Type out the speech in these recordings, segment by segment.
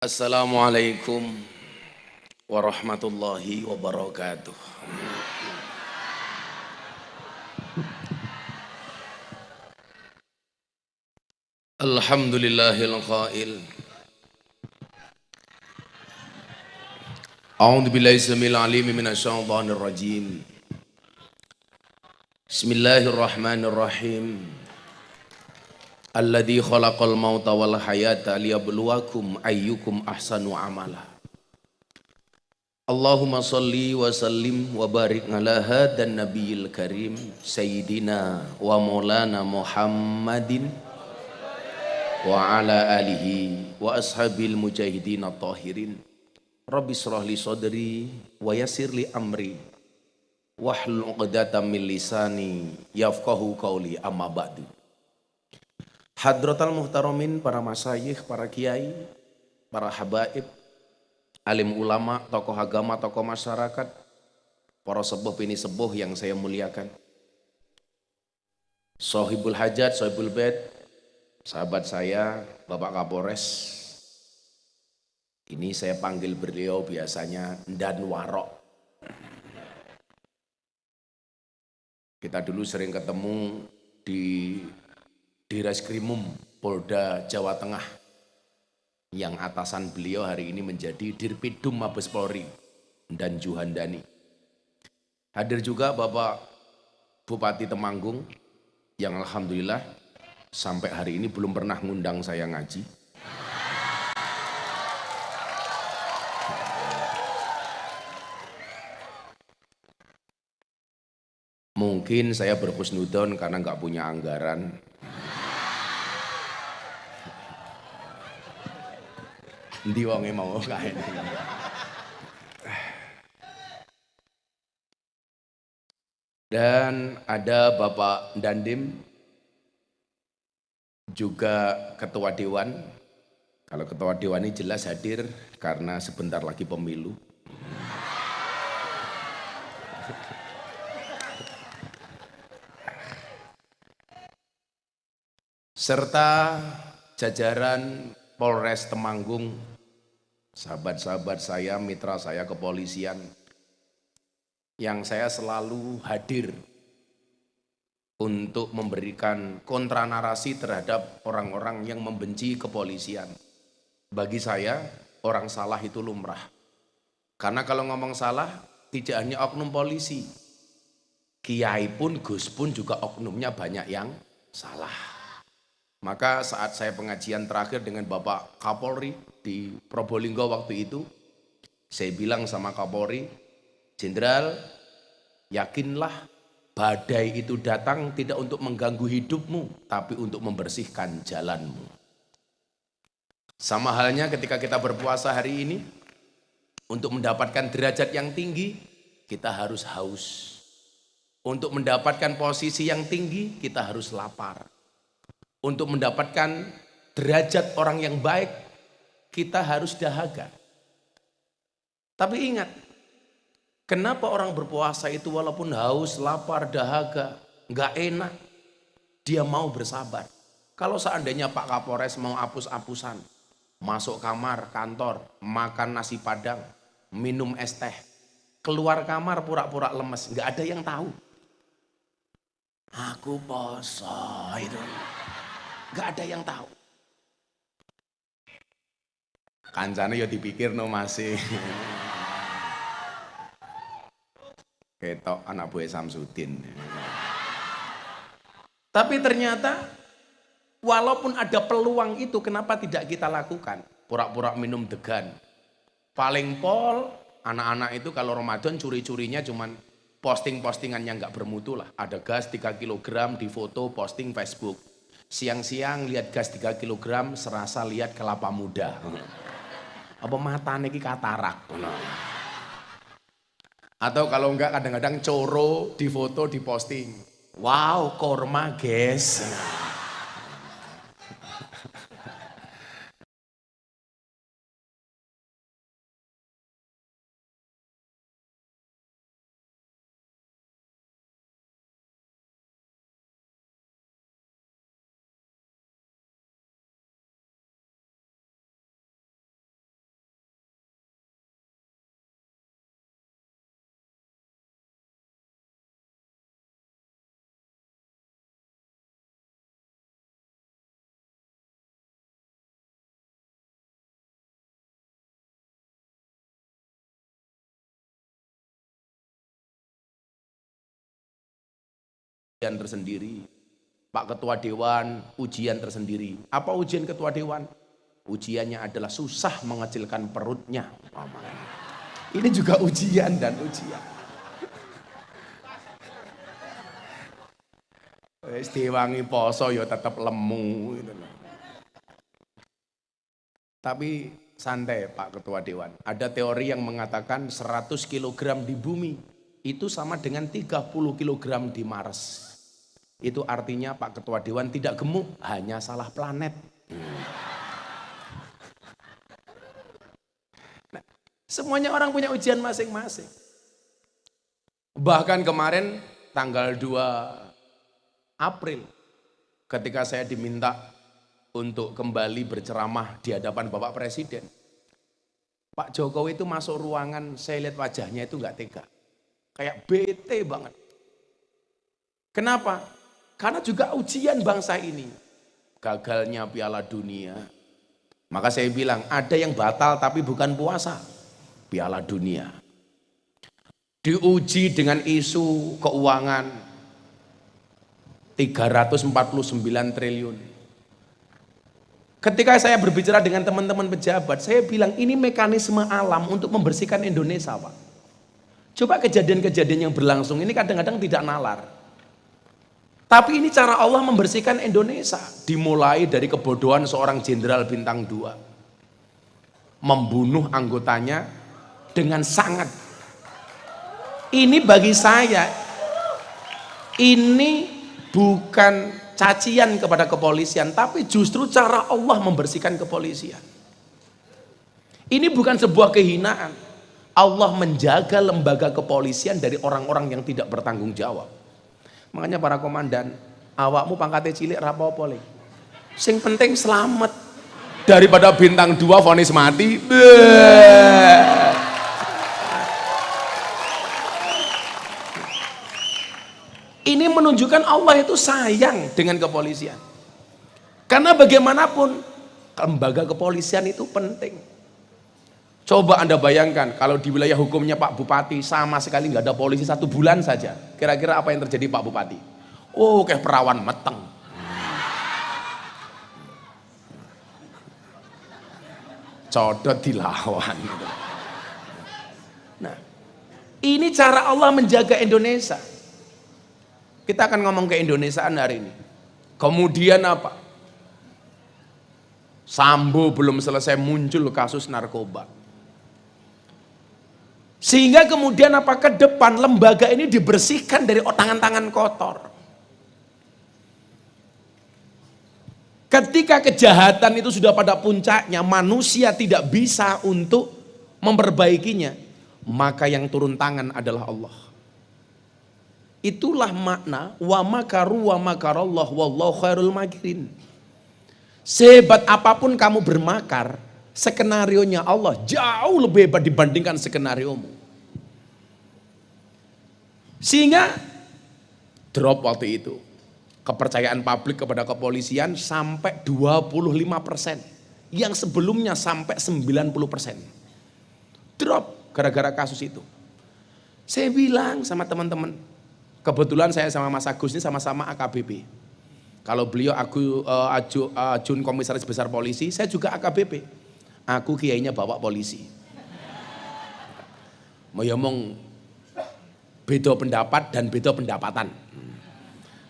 Assalamualaikum warahmatullahi wabarakatuh. Alhamdulillahil qail. A'udzu billahi samil alim minasyaitonir rajim. Bismillahirrahmanirrahim. Alladzi khalaqal mauta wal hayata liyabluwakum ayyukum ahsanu amala. Allahumma salli wa sallim wa barik ala hadan nabiyil karim sayyidina wa maulana Muhammadin wa ala alihi wa ashabil mujahidin at-tahirin. Rabbi shrah li sadri wa yassir li amri wahlul 'uqdatam min lisani yafqahu qawli, amma ba'du. Hadratal muhtaramin, para masyayikh, para kiai, para habaib, alim ulama, tokoh agama, tokoh masyarakat, para sepuh bini sepuh yang saya muliakan, Sohibul Hajat, Sohibul Bait, sahabat saya Bapak Kapolres. Ini saya panggil beliau biasanya Dan Warok. Kita dulu sering ketemu di Reskrimum Polda Jawa Tengah, yang atasan beliau hari ini menjadi Dirpidum Mabes Polri, Dan Juhandani. Hadir juga Bapak Bupati Temanggung yang alhamdulillah sampai hari ini belum pernah ngundang saya ngaji. Mungkin saya berhusnudon karena nggak punya anggaran. Ndi wonge mau kae. Dan ada Bapak Dandim, juga Ketua Dewan. Kalau Ketua Dewan ini jelas hadir karena sebentar lagi pemilu. Serta jajaran Polres Temanggung, sahabat-sahabat saya, mitra saya kepolisian, yang saya selalu hadir untuk memberikan kontra narasi terhadap orang-orang yang membenci kepolisian. Bagi saya, orang salah itu lumrah. Karena kalau ngomong salah, tidak hanya oknum polisi, kiai pun, gus pun juga oknumnya banyak yang salah. Maka saat saya pengajian terakhir dengan Bapak Kapolri di Probolinggo waktu itu, saya bilang sama Kapolri, Jenderal, yakinlah badai itu datang tidak untuk mengganggu hidupmu, tapi untuk membersihkan jalanmu. Sama halnya ketika kita berpuasa hari ini, untuk mendapatkan derajat yang tinggi, kita harus haus. Untuk mendapatkan posisi yang tinggi, kita harus lapar. Untuk mendapatkan derajat orang yang baik, kita harus dahaga. Tapi ingat, kenapa orang berpuasa itu walaupun haus, lapar, dahaga, nggak enak, dia mau bersabar. Kalau seandainya Pak Kapolres mau apus-apusan, masuk kamar, kantor, makan nasi padang, minum es teh, keluar kamar pura-pura lemes, nggak ada yang tahu. Aku poso itu. Gak ada yang tahu. Kancane ya dipikir no masih. Ketok anak buah Samsudin. Tapi ternyata walaupun ada peluang itu, kenapa tidak kita lakukan? Pura-pura minum degan. Paling pol anak-anak itu kalau Ramadan curi-curinya cuman posting-postingan yang gak bermutu lah. Ada gas 3 kg di foto posting Facebook. Siang-siang lihat gas 3 kg, serasa lihat kelapa muda. Apa matane iki katarak. Atau kalau enggak kadang-kadang coro di foto di posting. Wow, korma guys. ujian tersendiri. Pak Ketua Dewan, ujian tersendiri. Apa ujian Ketua Dewan? Ujiannya adalah susah mengecilkan perutnya. Ini juga ujian dan ujian. Wis diwangi poso ya tetap lemu gitu loh. Tapi santai Pak Ketua Dewan. Ada teori yang mengatakan 100 kg di bumi itu sama dengan 30 kg di Mars. Itu artinya Pak Ketua Dewan tidak gemuk, hanya salah planet. Nah, semuanya orang punya ujian masing-masing. Bahkan kemarin tanggal 2 April ketika saya diminta untuk kembali berceramah di hadapan Bapak Presiden, Pak Jokowi itu masuk ruangan, saya lihat wajahnya itu nggak tega, kayak bete banget. Kenapa? Karena juga ujian bangsa ini, gagalnya Piala Dunia. Maka saya bilang ada yang batal tapi bukan puasa, Piala Dunia. Diuji dengan isu keuangan 349 triliun. Ketika saya berbicara dengan teman-teman pejabat, saya bilang ini mekanisme alam untuk membersihkan Indonesia, Pak. Coba kejadian-kejadian yang berlangsung ini kadang-kadang tidak nalar. Tapi ini cara Allah membersihkan Indonesia. Dimulai dari kebodohan seorang jenderal bintang 2. Membunuh anggotanya dengan sangat. Ini bagi saya, ini bukan cacian kepada kepolisian, tapi justru cara Allah membersihkan kepolisian. Ini bukan sebuah kehinaan. Allah menjaga lembaga kepolisian dari orang-orang yang tidak bertanggung jawab. Makanya para komandan, awakmu pangkatnya cilik rapopo le. Sing penting selamat. Daripada bintang 2 vonis mati. Ini menunjukkan Allah itu sayang dengan kepolisian. Karena bagaimanapun lembaga kepolisian itu penting. Coba Anda bayangkan kalau di wilayah hukumnya Pak Bupati sama sekali nggak ada polisi 1 bulan saja. Kira-kira apa yang terjadi Pak Bupati? Oh, kayak perawan meteng. Codot dilawan. Nah, ini cara Allah menjaga Indonesia. Kita akan ngomong ke Indonesiaan hari ini. Kemudian apa? Sambo belum selesai muncul kasus narkoba. Sehingga kemudian apa, ke depan lembaga ini dibersihkan dari tangan-tangan kotor. Ketika kejahatan itu sudah pada puncaknya, manusia tidak bisa untuk memperbaikinya, maka yang turun tangan adalah Allah. Itulah makna wa makaru wa makarallah wallahu khairul makirin. Sehebat apapun kamu bermakar, skenarionya Allah jauh lebih hebat dibandingkan skenariomu. Sehingga drop waktu itu kepercayaan publik kepada kepolisian sampai 25%, yang sebelumnya sampai 90%. Drop gara-gara kasus itu. Saya bilang sama teman-teman, kebetulan saya sama Mas Agus ini sama-sama AKBP. Kalau beliau Ajun Komisaris Besar Polisi, saya juga AKBP. Aku kiainya bawa polisi. Mau ngomong beda pendapat dan beda pendapatan.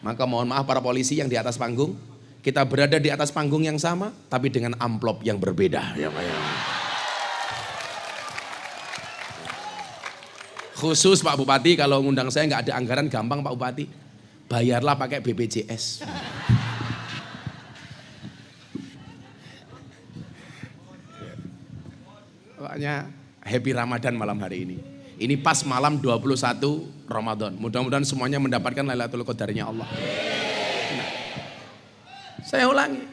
Maka mohon maaf para polisi yang di atas panggung, kita berada di atas panggung yang sama, tapi dengan amplop yang berbeda. Ya, Pak. Khusus Pak Bupati, kalau ngundang saya nggak ada anggaran, gampang Pak Bupati, bayarlah pakai BPJS. Pokoknya happy Ramadan malam hari ini. Ini pas malam 21 Ramadan. Mudah-mudahan semuanya mendapatkan Lailatul Qadarnya Allah. Nah, saya ulangi.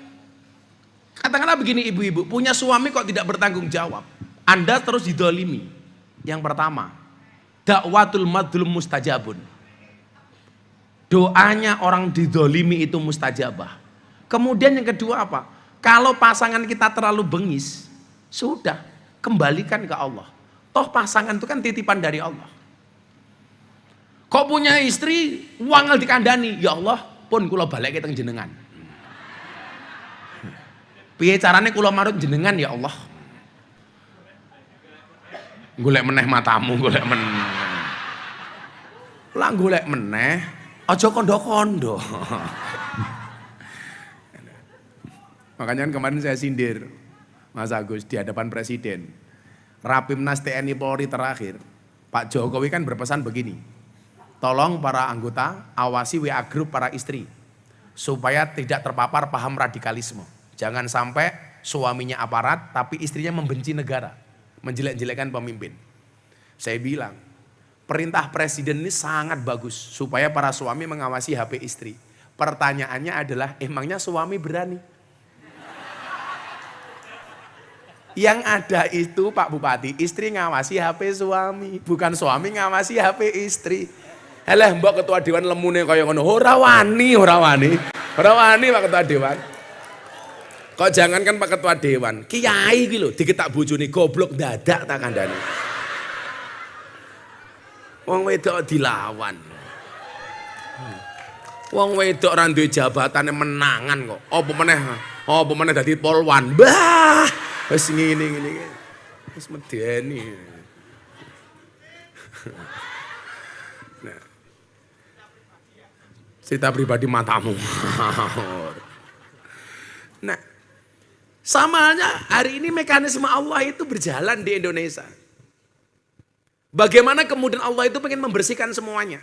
Katakanlah begini ibu-ibu, punya suami kok tidak bertanggung jawab. Anda terus didolimi. Yang pertama, dakwatul madlum mustajabun. Doanya orang didolimi itu mustajabah. Kemudian yang kedua apa? Kalau pasangan kita terlalu bengis, sudah kembalikan ke Allah. Toh pasangan itu kan titipan dari Allah. Kok punya istri, wangel dikandani. Ya Allah, pun kula balik teng jenengan. Piye carane kula marut jenengan ya Allah? Golek meneh matamu, golek meneh. Lah golek meneh, aja kondo-kondo. Makanya kan kemarin saya sindir Mas Agus di hadapan Presiden. Rapimnas TNI Polri terakhir, Pak Jokowi kan berpesan begini. Tolong para anggota awasi WA grup para istri supaya tidak terpapar paham radikalisme. Jangan sampai suaminya aparat tapi istrinya membenci negara, menjelek-jelekkan pemimpin. Saya bilang, perintah presiden ini sangat bagus supaya para suami mengawasi HP istri. Pertanyaannya adalah, emangnya suami berani? Yang ada itu Pak Bupati, istri ngawasi HP suami, bukan suami ngawasi HP istri. Halah mbok ketua dewan lemune kaya ngono, ora wani Pak ketua dewan. Kok jangankan Pak ketua dewan, kiai iki lho diketak bojone goblok dadak tak kandhane. Wong wedok dilawan. Wong wedok ora duwe jabatane menangan kok. Apa meneh dadi polwan. Bah, wis ngene. Wis medeni. Nah. Cerita pribadi matamu. Nah, sama halnya hari ini mekanisme Allah itu berjalan di Indonesia. Bagaimana kemudian Allah itu pengen membersihkan semuanya.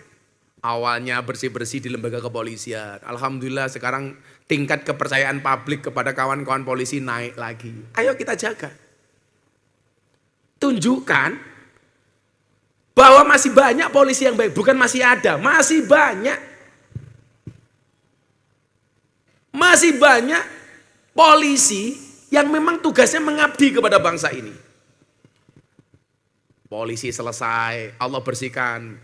Awalnya bersih-bersih di lembaga kepolisian. Alhamdulillah sekarang tingkat kepercayaan publik kepada kawan-kawan polisi naik lagi. Ayo kita jaga. Tunjukkan bahwa masih banyak polisi yang baik. Bukan masih ada, masih banyak. Masih banyak polisi yang memang tugasnya mengabdi kepada bangsa ini. Polisi selesai, Allah bersihkan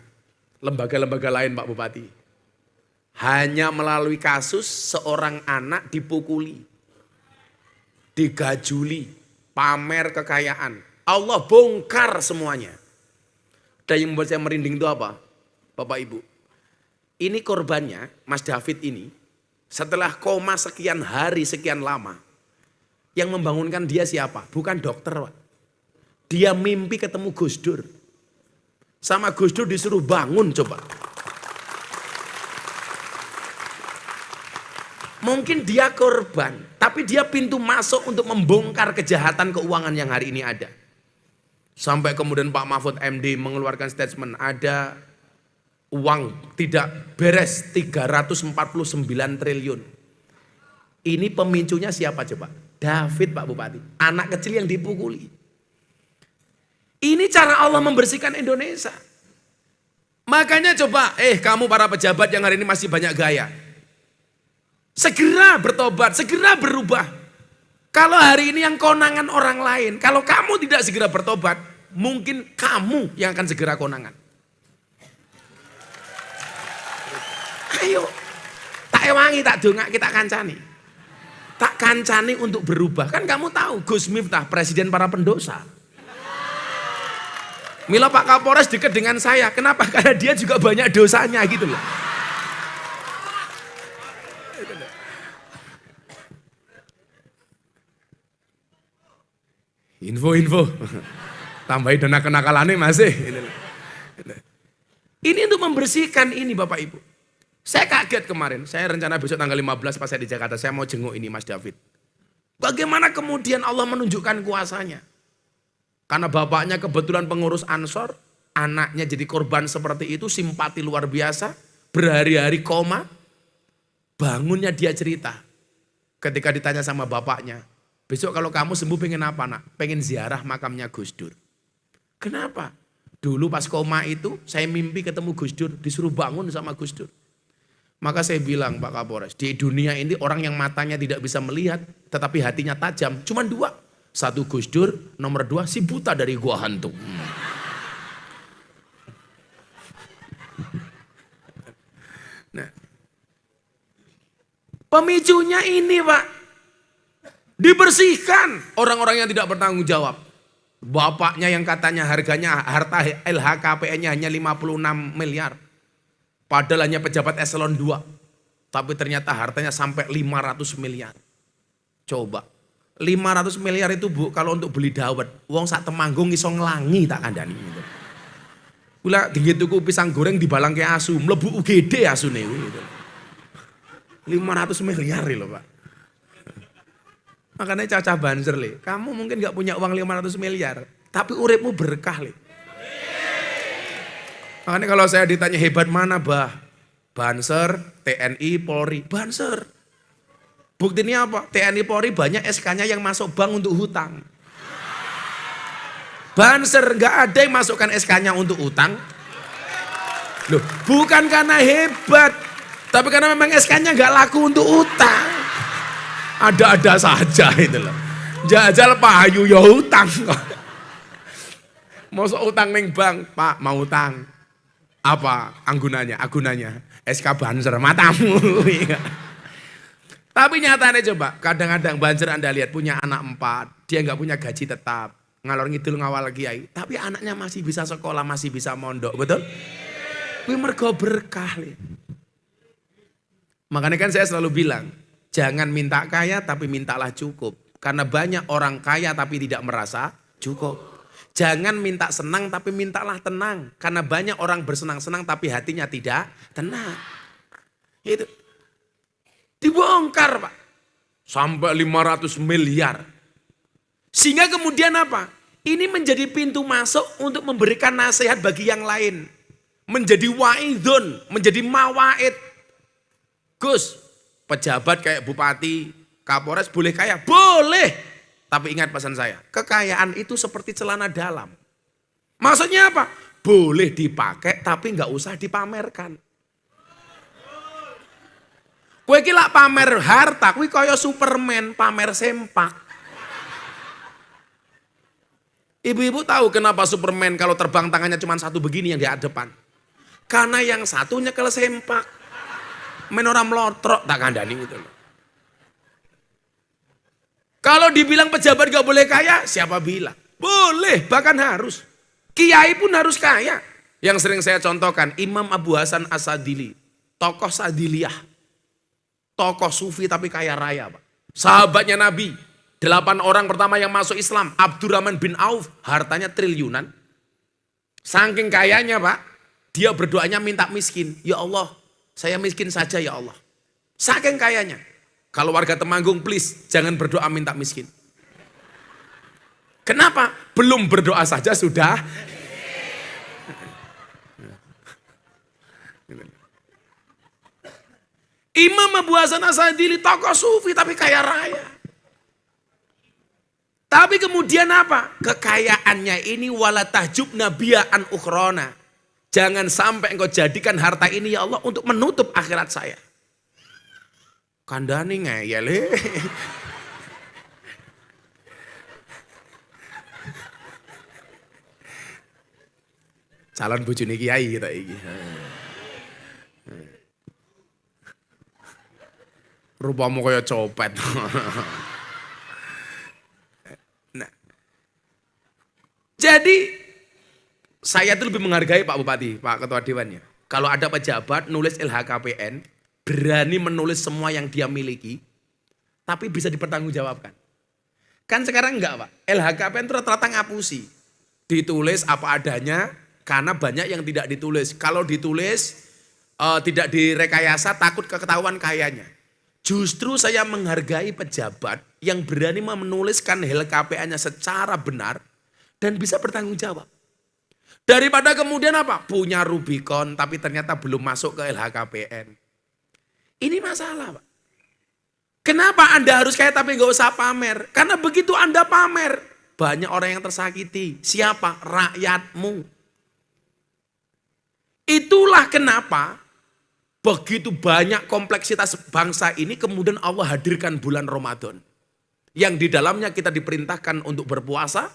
lembaga-lembaga lain Pak Bupati. Hanya melalui kasus seorang anak dipukuli, digajuli, pamer kekayaan. Allah bongkar semuanya. Dan yang membuat saya merinding itu apa? Bapak Ibu, ini korbannya Mas David ini setelah koma sekian hari, sekian lama. Yang membangunkan dia siapa? Bukan dokter Pak. Dia mimpi ketemu Gus Dur. Sama Gus Dur disuruh bangun coba. Mungkin dia korban, tapi dia pintu masuk untuk membongkar kejahatan keuangan yang hari ini ada. Sampai kemudian Pak Mahfud MD mengeluarkan statement, ada uang tidak beres 349 triliun. Ini pemicunya siapa coba? David Pak Bupati, anak kecil yang dipukuli. Ini cara Allah membersihkan Indonesia. Makanya coba, kamu para pejabat yang hari ini masih banyak gaya. Segera bertobat, segera berubah. Kalau hari ini yang konangan orang lain, kalau kamu tidak segera bertobat, mungkin kamu yang akan segera konangan. Ayo, tak ewangi, tak dongak, kita kancani. Tak kancani untuk berubah. Kan kamu tahu Gus Miftah, presiden para pendosa. Mila Pak Kapolres dekat dengan saya. Kenapa? Karena dia juga banyak dosanya gitu loh. Info. Tambahin dana kenakalannya masih. Ini untuk membersihkan ini Bapak Ibu. Saya kaget kemarin. Saya rencana besok tanggal 15 pas saya di Jakarta. Saya mau jenguk ini Mas David. Bagaimana kemudian Allah menunjukkan kuasanya. Karena bapaknya kebetulan pengurus Ansor, anaknya jadi korban seperti itu, simpati luar biasa, berhari-hari koma, bangunnya dia cerita. Ketika ditanya sama bapaknya, besok kalau kamu sembuh pengen apa nak? Pengen ziarah makamnya Gus Dur. Kenapa? Dulu pas koma itu saya mimpi ketemu Gus Dur, disuruh bangun sama Gus Dur. Maka saya bilang Pak Kapolres, di dunia ini orang yang matanya tidak bisa melihat, tetapi hatinya tajam, cuma dua. Satu Gus Dur, nomor dua si buta dari gua hantu. Nah, pemicunya ini Pak, dibersihkan orang-orang yang tidak bertanggung jawab. Bapaknya yang katanya harganya harta LHKPN-nya hanya 56 miliar. Padahal hanya pejabat eselon 2. Tapi ternyata hartanya sampai 500 miliar. Coba. 500 miliar itu Bu, kalau untuk beli dawet, wong sak Temanggung iso nglangi tak kandani gitu. Kula tinggi tuku pisang goreng dibalang ke asu, mlebu UGD asune gitu. 500 miliar loh Pak. Makanya Caca Banser le, kamu mungkin gak punya uang 500 miliar, tapi uripmu berkah le. Makanya kalau saya ditanya hebat mana bah? Banser, TNI, Polri, Banser. Buktinya apa? TNI Polri banyak SK-nya yang masuk bank untuk hutang. Banser nggak ada yang masukkan SK-nya untuk utang. Loh, bukan karena hebat, tapi karena memang SK-nya nggak laku untuk utang. Ada-ada saja itu loh. Jajal payu ya utang. Masuk utang neng bank, Pak mau utang. Apa anggunanya? Agunanya SK Banser matamu. Tapi nyatanya coba, kadang-kadang Banser Anda lihat punya anak 4, dia nggak punya gaji tetap, ngalor ngidul ngawal kiai, tapi anaknya masih bisa sekolah, masih bisa mondok, betul? Kuwi mergo berkah. Makanya kan saya selalu bilang, jangan minta kaya tapi mintalah cukup. Karena banyak orang kaya tapi tidak merasa cukup. Jangan minta senang tapi mintalah tenang. Karena banyak orang bersenang-senang tapi hatinya tidak tenang. Itu. Dibongkar Pak. Sampai 500 miliar. Sehingga kemudian apa? Ini menjadi pintu masuk untuk memberikan nasihat bagi yang lain. Menjadi wa'idun, menjadi mawaid. Gus, pejabat kayak bupati, kapolres boleh kaya? Boleh. Tapi ingat pesan saya, kekayaan itu seperti celana dalam. Maksudnya apa? Boleh dipakai tapi nggak usah dipamerkan. Kowe iki lak pamer harta, kuwi kaya Superman pamer sempak. Ibu-ibu tahu kenapa Superman kalau terbang tangannya cuma satu begini yang di depan? Karena yang satu nyekel sempak. Men ora mlotrok tak kandani gitu loh. Kalau dibilang pejabat gak boleh kaya, siapa bilang? Boleh, bahkan harus. Kiai pun harus kaya. Yang sering saya contohkan, Imam Abu Hasan As-Sadili, tokoh Sadiliyah. Tokoh sufi tapi kaya raya Pak. Sahabatnya Nabi. 8 orang pertama yang masuk Islam. Abdurrahman bin Auf. Hartanya triliunan. Saking kayanya Pak. Dia berdoanya minta miskin. Ya Allah saya miskin saja ya Allah. Saking kayanya. Kalau warga Temanggung please jangan berdoa minta miskin. Kenapa? Belum berdoa saja sudah. Imam Abu Hasan As-Sadili tokoh sufi tapi kaya raya. Tapi kemudian apa? Kekayaannya ini wala tahjub nabiya'an ukhrona. Jangan sampai engkau jadikan harta ini ya Allah untuk menutup akhirat saya. Kandani ngeyel. Calon bojone kiai kita iki. Rupamu kayak copet. Nah, jadi saya tuh lebih menghargai Pak Bupati, Pak Ketua Dewannya. Kalau ada pejabat nulis LHKPN, berani menulis semua yang dia miliki, tapi bisa dipertanggungjawabkan. Kan sekarang enggak Pak, LHKPN itu rata-rata ngapusi. Ditulis apa adanya, karena banyak yang tidak ditulis. Kalau ditulis, tidak direkayasa, takut ketahuan kayanya. Justru saya menghargai pejabat yang berani menuliskan LHKPN-nya secara benar dan bisa bertanggung jawab. Daripada kemudian apa? Punya Rubicon tapi ternyata belum masuk ke LHKPN. Ini masalah Pak. Kenapa Anda harus kaya tapi nggak usah pamer? Karena begitu Anda pamer, banyak orang yang tersakiti. Siapa? Rakyatmu. Itulah kenapa begitu banyak kompleksitas bangsa ini kemudian Allah hadirkan bulan Ramadan. Yang di dalamnya kita diperintahkan untuk berpuasa.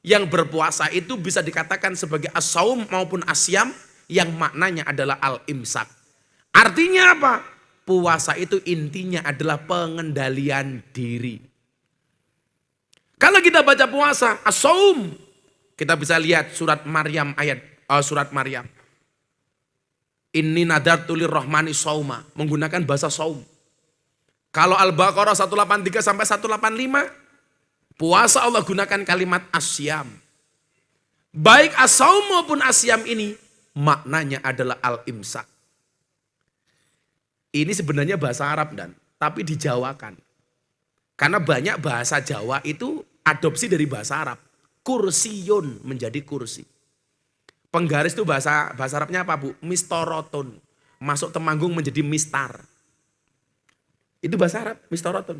Yang berpuasa itu bisa dikatakan sebagai as-saum maupun asyam yang maknanya adalah al-imsak. Artinya apa? Puasa itu intinya adalah pengendalian diri. Kalau kita baca puasa, as-saum, kita bisa lihat surat Maryam ayat surat Maryam. Inni nadartu lirrahmani shauma, menggunakan bahasa saum. Kalau Al-Baqarah 183 sampai 185, puasa Allah gunakan kalimat asyam. Baik as-saum maupun asyam ini maknanya adalah al-imsak. Ini sebenarnya bahasa Arab dan tapi dijawakan. Karena banyak bahasa Jawa itu adopsi dari bahasa Arab. Kursiyun menjadi kursi. Penggaris itu bahasa Arabnya apa, Bu? Mistorotun. Masuk temanggung menjadi mistar. Itu bahasa Arab, mistorotun.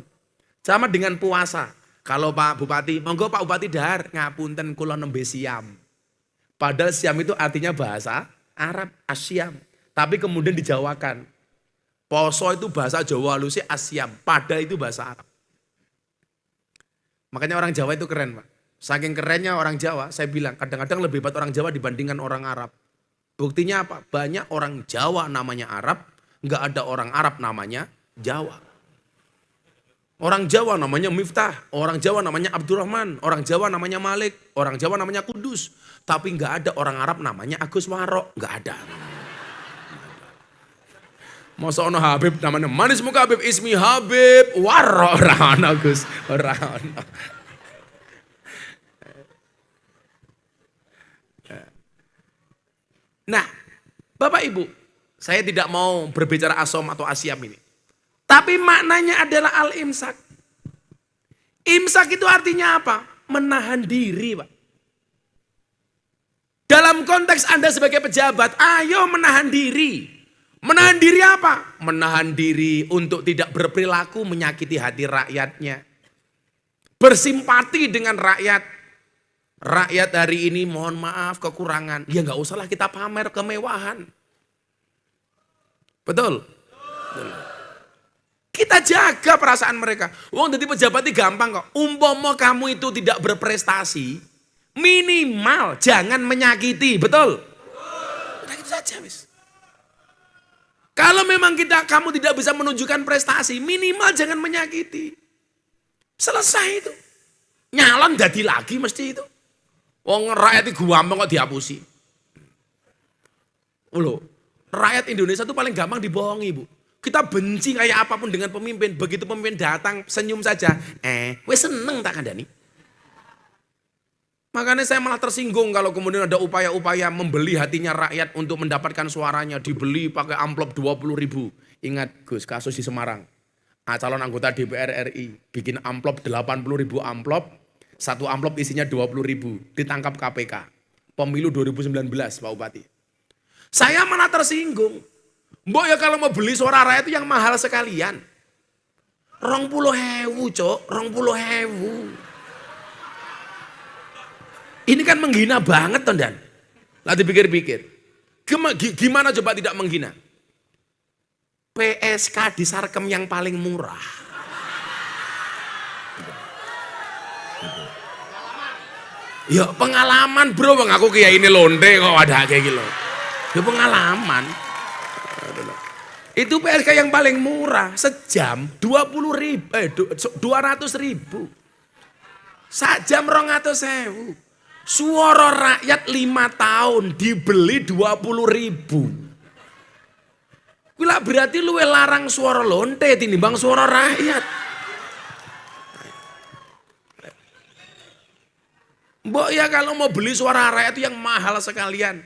Sama dengan puasa. Kalau Pak Bupati, monggo Pak Bupati dahar, ngapunten kula nembe siam. Padahal siam itu artinya bahasa Arab, asyam. Tapi kemudian dijawakan. Poso itu bahasa Jawa halusnya asyam, padahal itu bahasa Arab. Makanya orang Jawa itu keren, Pak. Saking kerennya orang Jawa, saya bilang kadang-kadang lebih hebat orang Jawa dibandingkan orang Arab. Buktinya apa? Banyak orang Jawa namanya Arab, nggak ada orang Arab namanya Jawa. Orang Jawa namanya Miftah, orang Jawa namanya Abdurrahman, orang Jawa namanya Malik, orang Jawa namanya Kudus. Tapi nggak ada orang Arab namanya Agus Warok, nggak ada. Masa ono Habib namanya manis muka Habib, ismi Habib Warok, orang Agus, orang. Nah, Bapak Ibu, saya tidak mau berbicara asom atau asyam ini. Tapi maknanya adalah al-imsak. Imsak itu artinya apa? Menahan diri, Pak. Dalam konteks Anda sebagai pejabat, ayo menahan diri. Menahan diri apa? Menahan diri untuk tidak berperilaku menyakiti hati rakyatnya. Bersimpati dengan rakyat. Rakyat hari ini mohon maaf kekurangan. Ya nggak usahlah kita pamer kemewahan. Betul? Betul. Kita jaga perasaan mereka. Wong jadi pejabat itu gampang kok. Umpama kamu itu tidak berprestasi, minimal jangan menyakiti, betul? Udah gitu saja, wis. Kalau memang kamu tidak bisa menunjukkan prestasi, minimal jangan menyakiti. Selesai itu. Nyalon jadi lagi mesti itu. Wong rakyat itu gampang kok dihapusi. Loh, rakyat Indonesia itu paling gampang dibohongi, Bu. Kita benci kayak apapun dengan pemimpin. Begitu pemimpin datang, senyum saja. Wes seneng tak kandani. Makanya saya malah tersinggung kalau kemudian ada upaya-upaya membeli hatinya rakyat untuk mendapatkan suaranya. Dibeli pakai amplop 20.000. Ingat Gus, kasus di Semarang. Calon anggota DPR RI bikin amplop 80.000 amplop. Satu amplop isinya 20.000. Ditangkap KPK. Pemilu 2019 Pak Bupati. Saya malah tersinggung. Mbok ya kalau mau beli suara rakyat itu yang mahal sekalian. 20.000 cok, 20.000. Ini kan menghina banget Tondan. Lah dipikir-pikir. Gimana coba tidak menghina? PSK di Sarkem yang paling murah. Ya pengalaman bro, aku kayak ini londe kok ada kayak gitu. Ya pengalaman. Itu PSK yang paling murah, sejam 200.000. Sajam 200.000. Suara rakyat 5 tahun dibeli 20.000. Gila berarti lu larang suara lonte tinimbang suara rakyat. Mbok ya kalau mau beli suara rakyat itu yang mahal sekalian.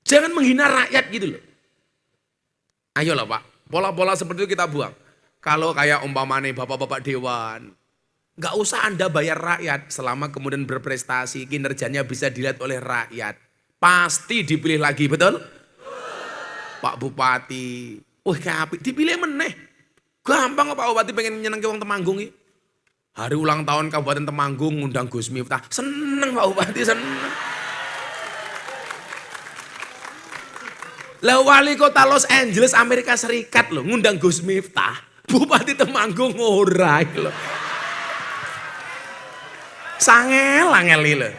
Jangan menghina rakyat gitu loh. Ayolah Pak, pola-pola seperti itu kita buang. Kalau kayak umpamane bapak-bapak dewan, gak usah Anda bayar rakyat selama kemudian berprestasi, kinerjanya bisa dilihat oleh rakyat. Pasti dipilih lagi, betul? Pak Bupati, kayak dipilih meneh. Gampang kok Pak Bupati pengen nyenengke wong Temanggung iki. Hari ulang tahun Kabupaten Temanggung ngundang Gus Miftah. Seneng Pak Bupati, seneng. Lah wali kota Los Angeles Amerika Serikat loh ngundang Gus Miftah. Bupati Temanggung ora iki lho. Sangel-angel iki lho.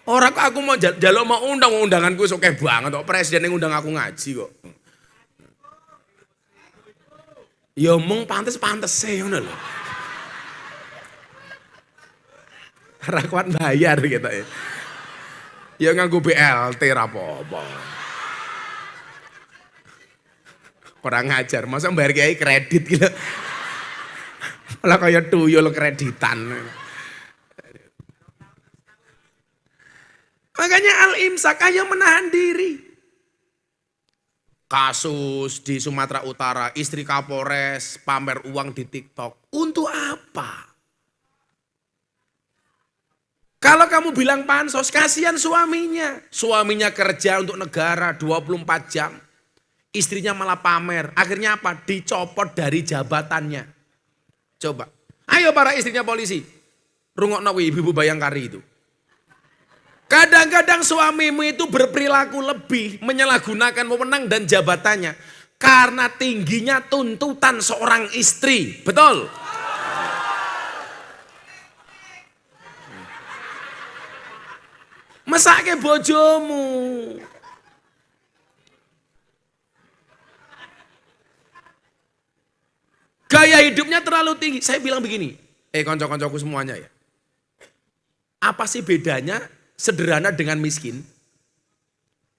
Ora kok aku mau jaluk mau undanganku oke banget kok presiden ngundang aku ngaji kok. Ya mung pantes-pantes ngono lho. Ora kuat bayar gitu ya. Ya nganggo BLT ra apa-apa. Kurang ngajar, masa bayar kiai kredit gitu. Malah kaya tuyul kreditan. Makanya al-imsak, ayo menahan diri. Kasus di Sumatera Utara, istri Kapolres pamer uang di TikTok. Untuk apa? Kalau kamu bilang pansos, kasihan suaminya. Suaminya kerja untuk negara 24 jam. Istrinya malah pamer. Akhirnya apa? Dicopot dari jabatannya. Coba. Ayo para istrinya polisi. Rungokno ibu-ibu Bayangkari itu. Kadang-kadang suamimu itu berperilaku lebih, menyalahgunakan wewenang dan jabatannya. Karena tingginya tuntutan seorang istri. Betul? Mesake bojomu. Gaya hidupnya terlalu tinggi. Saya bilang begini, konco-koncoku semuanya ya. Apa sih bedanya sederhana dengan miskin?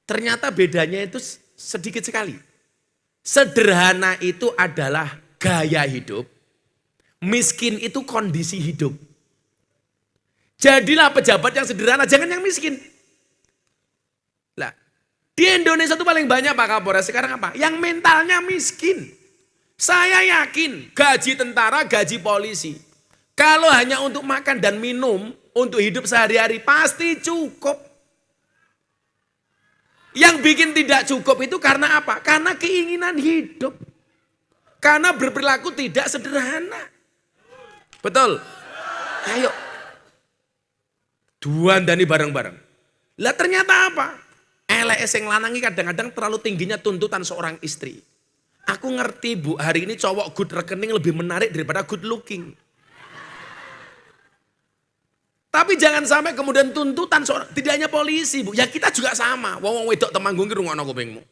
Ternyata bedanya itu sedikit sekali. Sederhana itu adalah gaya hidup. Miskin itu kondisi hidup. Jadilah pejabat yang sederhana, jangan yang miskin. Lah, di Indonesia itu paling banyak Pak Kapolres sekarang apa? Yang mentalnya miskin. Saya yakin gaji tentara, gaji polisi. Kalau hanya untuk makan dan minum, untuk hidup sehari-hari pasti cukup. Yang bikin tidak cukup itu karena apa? Karena keinginan hidup. Karena berperilaku tidak sederhana. Betul? Ayo. Duandani bareng-bareng. Lah ternyata apa? Elek sing lanangi kadang-kadang terlalu tingginya tuntutan seorang istri. Aku ngerti Bu, hari ini cowok good rekening lebih menarik daripada good looking. Tapi jangan sampai kemudian tuntutan seorang, tidak hanya polisi Bu, ya kita juga sama. Wong wedok Temanggung ki rungokno kupingmu.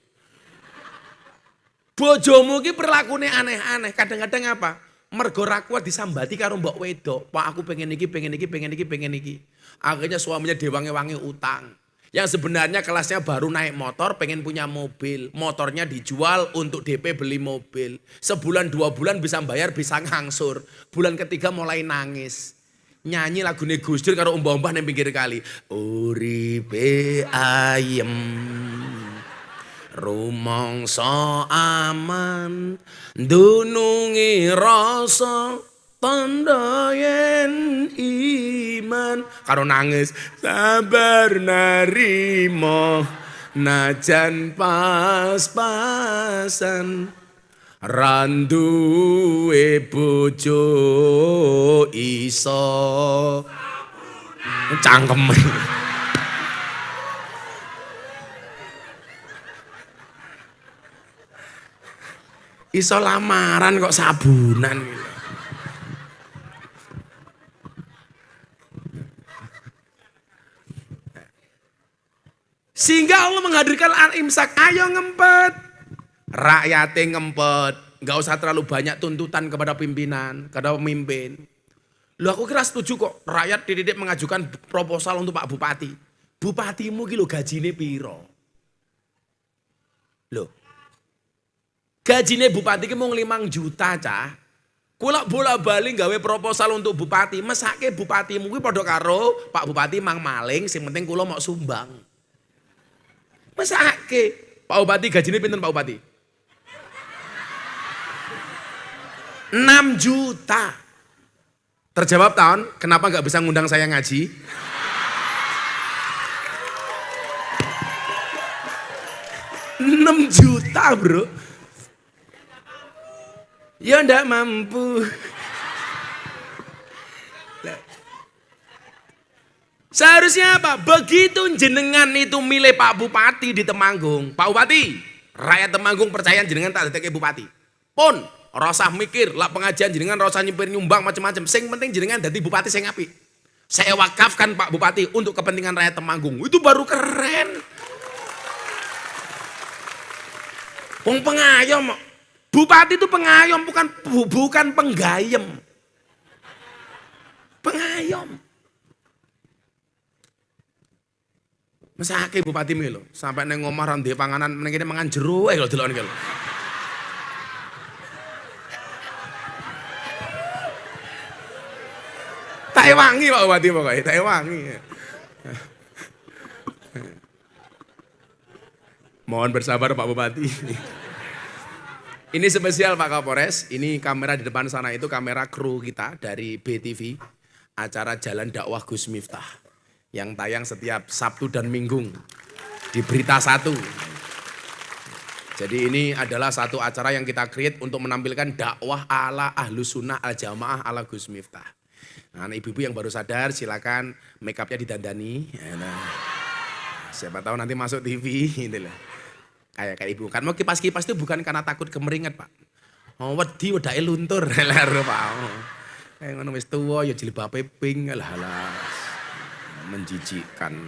Bojomu ki perlakune aneh-aneh, kadang-kadang apa? Mergo ra kuat disambati karo mbok wedok. Pak aku pengen iki, pengen iki, pengen iki, pengen iki. Akhirnya suaminya diwangi-wangi utang. Yang sebenarnya kelasnya baru naik motor, pengen punya mobil. Motornya dijual untuk DP beli mobil. Sebulan 2 bulan bisa bayar, bisa ngangsur. Bulan ketiga mulai nangis. Nyanyi lagune Gus Dur karo umbah-umbah nang pinggir kali. Uripe ayem, rumangsa aman, dunungi rasa tanda yen iman. Karo nangis sabar narimo najan pas-pasan randuwe bojo iso cangkem. Iso lamaran kok sabunan gitu. Sehingga Allah menghadirkan al-imsak, ayo ngempet. Rakyatnya ngempet, gak usah terlalu banyak tuntutan kepada pimpinan, kepada pemimpin. Loh aku kira setuju kok, rakyat dididik mengajukan proposal untuk Pak Bupati. Bupatimu ki lho gajine piro? Loh, gajine bupati ki mung 5 juta cah. Kula bola-bali gawe proposal untuk bupati, mesake bupatimu ki padha karo Pak Bupati mang maling, sing penting kula mau sumbang. Mesake, Pak Bupati gajinya pinten Pak Bupati? 6 juta. Terjawab tahun, kenapa gak bisa ngundang saya ngaji? Juta bro. Ya ndak mampu. Seharusnya apa? Begitu jenengan itu milih Pak Bupati di Temanggung. Pak Bupati, rakyat Temanggung percaya jenengan tak dadake bupati. Pun, rasa mikir, lah pengajian jenengan rasa nyempir nyumbang macam-macam. Sing penting jenengan dadi bupati sing apik. Saya wakafkan Pak Bupati untuk kepentingan rakyat Temanggung. Itu baru keren. Wong pengayom. Bupati itu pengayom, bukan penggayem. Pengayom. Mesake Bupati lho, sampai neng omah ra ndek panganan meneng kene mangan jero ae lho delok niki lho. Tak ewangi Pak Bupati pokoke, tak ewangi. Mohon bersabar Pak Bupati. Ini spesial Pak Kapolres, ini kamera di depan sana itu kamera kru kita dari BTV, acara Jalan Dakwah Gus Miftah, yang tayang setiap Sabtu dan Minggu di Berita 1. Jadi ini adalah satu acara yang kita create untuk menampilkan dakwah ala Ahlus Sunnah Al Jamaah ala Gus Miftah. Nah, ibu-ibu yang baru sadar silakan make upnya didandani. Nah, siapa tahu nanti masuk TV gitu loh. Kayak ibu kan mau kipas-kipas itu bukan karena takut kemeringat Pak. Oh wedi wedake luntur lho Pak. Kayak ngono wis tuwa ya jilbabe pink alah menjijikkan.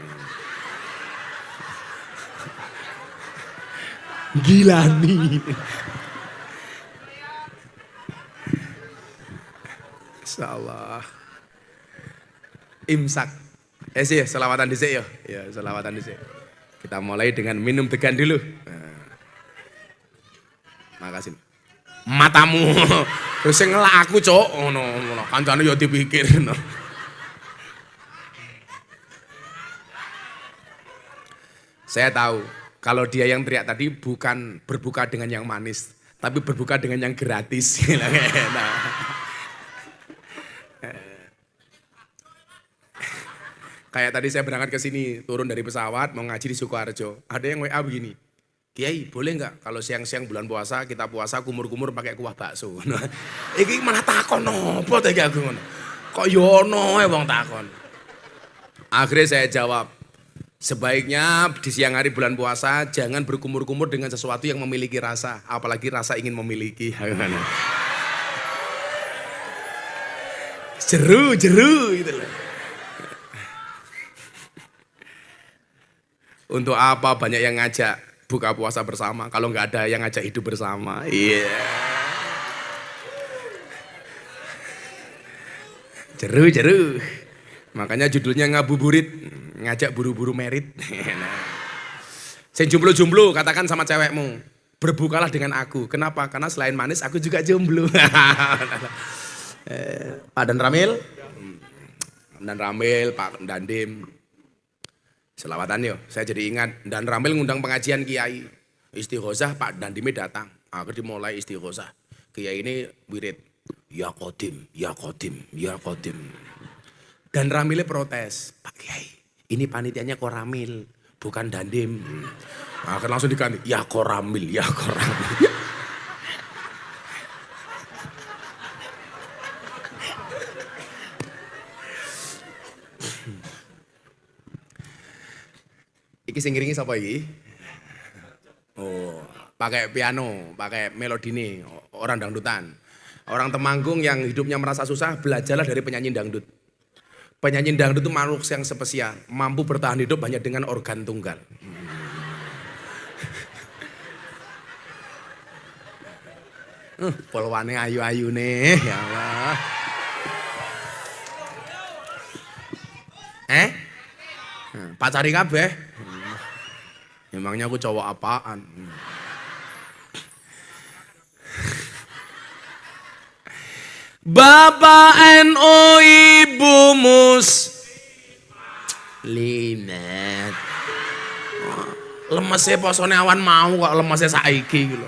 Gilani. Insyaallah. Imsak. Sih selawatan dhisik ya. Ya selawatan dhisik. Kita mulai dengan minum degan dulu. Makasih. Matamu. Terus ngelak aku, Cok. Ngono, kancane ya dipikir. Saya tahu kalau dia yang teriak tadi bukan berbuka dengan yang manis, tapi berbuka dengan yang gratis. Kayak tadi saya berangkat ke sini, turun dari pesawat mau ngaji di Sukoharjo. Ada yang WA begini, Kiai boleh nggak kalau siang-siang bulan puasa kita puasa kumur-kumur pakai kuah bakso. Iki malah takon nopo tadi aku ngono. Kok yono wong takon. Akhirnya saya jawab, sebaiknya di siang hari bulan puasa jangan berkumur-kumur dengan sesuatu yang memiliki rasa, apalagi rasa ingin memiliki. Jeru gitu loh. Untuk apa banyak yang ngajak buka puasa bersama kalau nggak ada yang ngajak hidup bersama. Iya. Yeah. Jeru. Makanya judulnya ngabuburit, ngajak buru-buru merit. Sing jomblo-jomblo katakan sama cewekmu, berbukalah dengan aku. Kenapa? Karena selain manis aku juga jomblo. Pak Dan Ramil, Pak Dandim. Selawatan yo, saya jadi ingat Dan Ramil ngundang pengajian Kiai. Istighosah Pak Dandime datang. Akhirnya dimulai istighosah. Kiai ini wirid. Ya Kodim, ya Kodim, ya Kodim. Dan Ramilnya protes. Pak Kiai, ini panitianya Koramil, bukan Dandim. Akhirnya langsung diganti. Ya Koramil, ya Koramil. Iki sing ngiringi sapa iki? Oh, pakai piano, pakai melodine, orang dangdutan. Orang Temanggung yang hidupnya merasa susah, belajarlah dari penyanyi dangdut. Penyanyi dangdut itu makhluk yang spesial, mampu bertahan hidup hanya dengan organ tunggal. Polwane ayu-ayu nih, ya Allah. Pacari kabeh. Emangnya aku cowok apaan? Bapak NU Ibu Muslimat. Lemesnya posone awan mau kok lemesnya saiki gitu.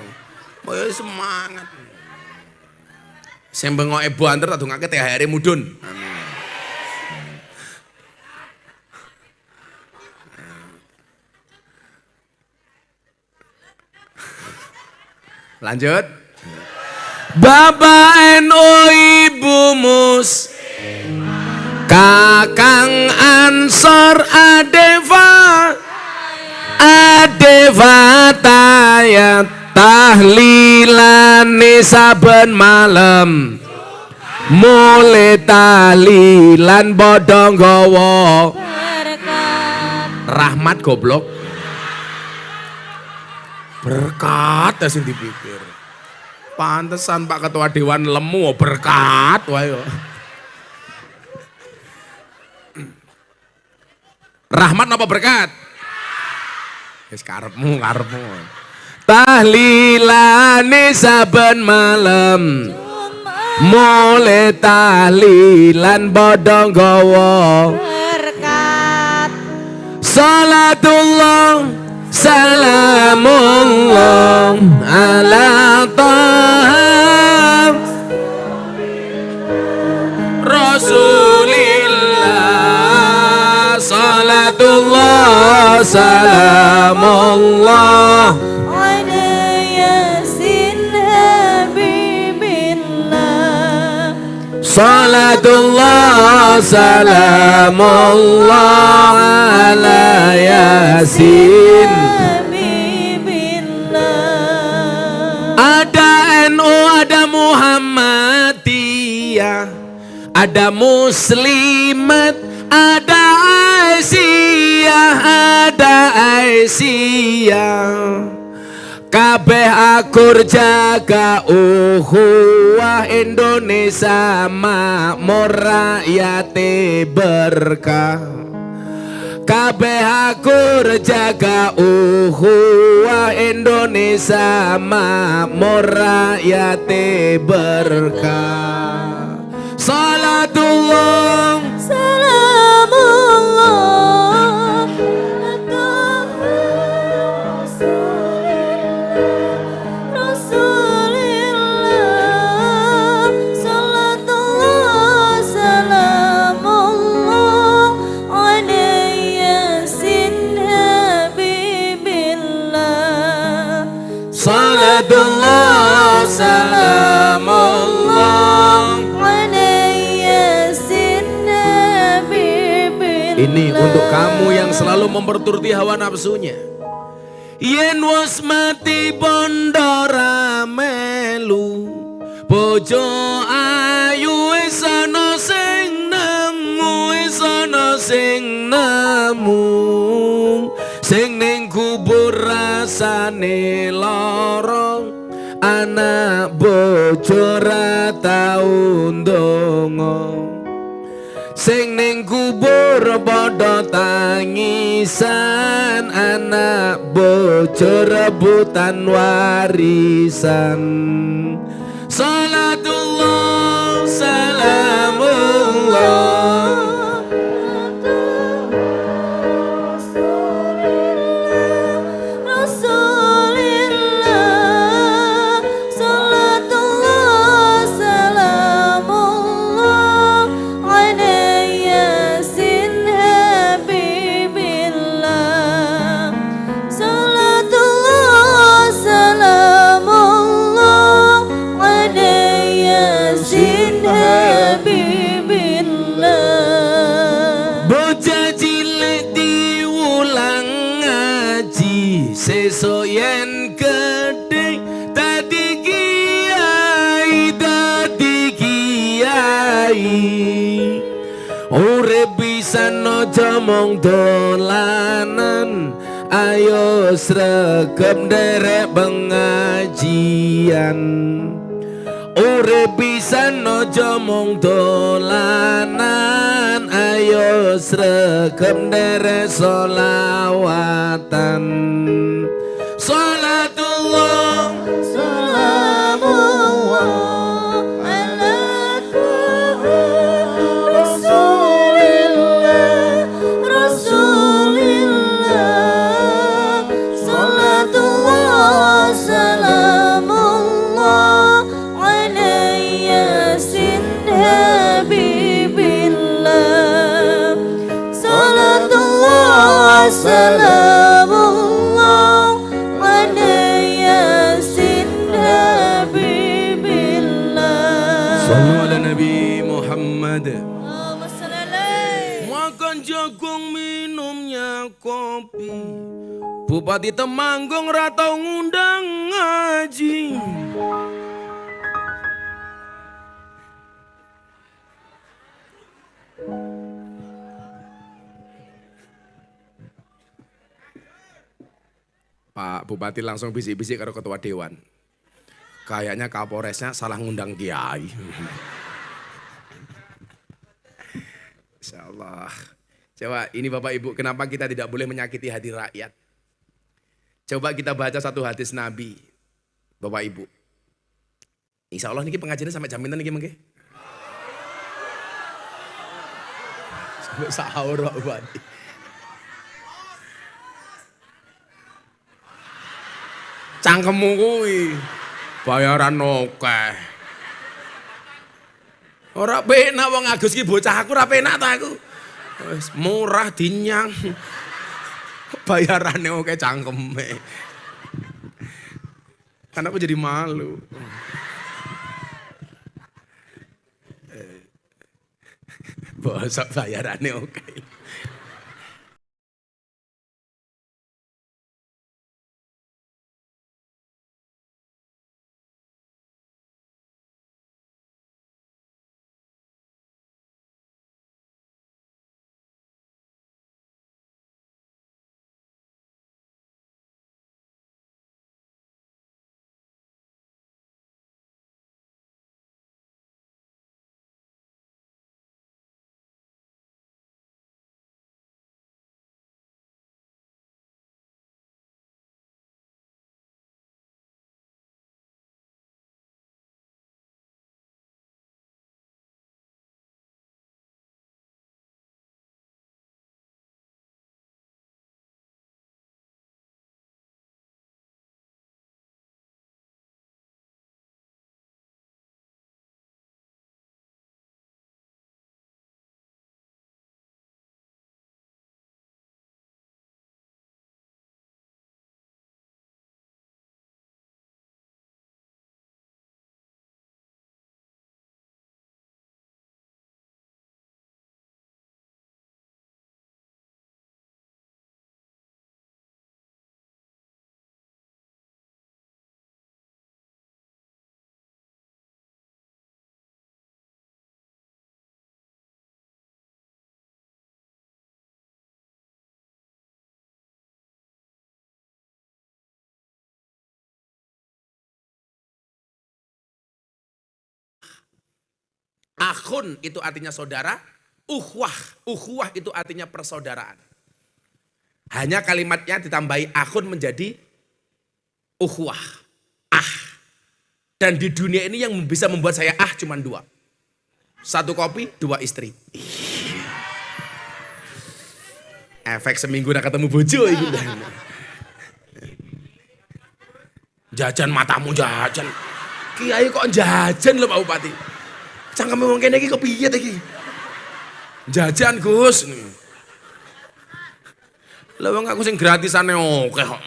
Boyo semangat. Sing bengoke banter tak dongake THR mudhun. Amin. Lanjut. Bapak NU Ibu Mus Kakang Ansor Adeva Tayat tahlilane saben malam mulai tahlilan bodong gowo rahmat goblok berkat sing dipikir. Pantesan Pak Ketua Dewan lemu berkat wae. Rahmat apa berkat? Wis karepmu. Tahlilane saben malam. Mulai tahlilan bodong gawa berkat. Salatullah salamullah ala taha Rasulillah. Salatullah salamullah Ala Yasin Habibillah. Salatullah salamullah ala Yasin. Habibillah. Ada NU, ada Muhammadiyah, ada Muslimat, ada Aisyah. Kabeh akur jaga ukhuwah Indonesia makmur rakyate berkah. Kabeh akur jaga ukhuwah Indonesia makmur rakyate berkah. Salatullah Salamullah Rasulillah. Salatullah salamullah ala Yasin Habibillah. Salatullah salamullah. ala Yasin Habibillah. Ini untuk kamu yang selalu memperturuti hawa nafsunya. Yen wis mati bondora melu, bojo ayu wis ana sing nemu, wis ana sing nemu. Sing ning kubur rasane lara, anak bojo ra tau ndonga. Sing ning kubur padha tangisan, anak bojo rebutan warisan. Salatullah salamullah Rasulillah. Salatullah salamullah ala Yasin Habibillah. Salatullah salamullah ala Yasin Habibillah. bocah cilik diulang ngaji, sesuk yen gedhe dadi kiai, dadi kiai. Urip pisan aja mung dolanan, ayo sregep nderek pengajian. Urip pisan aja mung dolanan, ayo sregep nderek sholawatan. Salatullah Salamullah ala Rasulillah. Rasulillah. Salatullah salamullah ala Yasin Habibillah. Salatullah salamullah ala Yasin Habibillah. Sallu ala Nabi Muhammad. Allahumma shalli alaihi. Makan jagung minumnya kopi, Bupati Temanggung ratau ngundang ngaji. Pak Bupati langsung bisik-bisik karo ketua dewan. Kayaknya Kapolresnya salah ngundang kiai. Insya Allah. Coba ini Bapak Ibu, kenapa kita tidak boleh menyakiti hati rakyat? Coba kita baca satu hadis Nabi, Bapak Ibu. Insya Allah ini pengajiannya sampai jam pinten niki mengke? Sampai sahur Pak. Cangkemmu kuwi bayaran akeh. Ora penak wong Agus ki bocah aku ora penak ta aku. Wis murah dinyang. Bayarane akeh cangkeme. Kan aku jadi malu. Bosok bayarannya oke. Akhun itu artinya saudara, ukhuwah itu artinya persaudaraan. Hanya kalimatnya ditambahi akhun menjadi ukhuwah, ah. Dan di dunia ini yang bisa membuat saya cuma dua. Satu kopi, dua istri. Efek seminggu udah ketemu bojo itu. Jajan matamu jajan. Kiai kok jajan loh Pak Bupati. Cangkeme wong kene iki kepiye ta iki? Jajan Gus. Lah wong aku sing gratisane oke kok.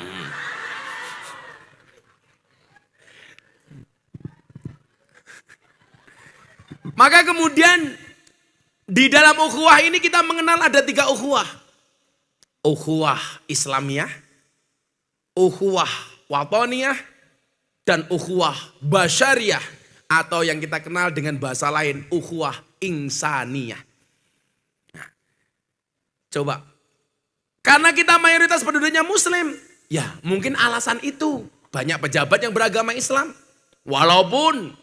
Maka kemudian di dalam ukhuwah ini kita mengenal ada 3 ukhuwah. Ukhuwah Islamiyah, ukhuwah watoniyah, dan ukhuwah basyariyah. Atau yang kita kenal dengan bahasa lain, ukhuwah insaniyah. Nah, coba, karena kita mayoritas penduduknya muslim, ya mungkin alasan itu banyak pejabat yang beragama Islam. Walaupun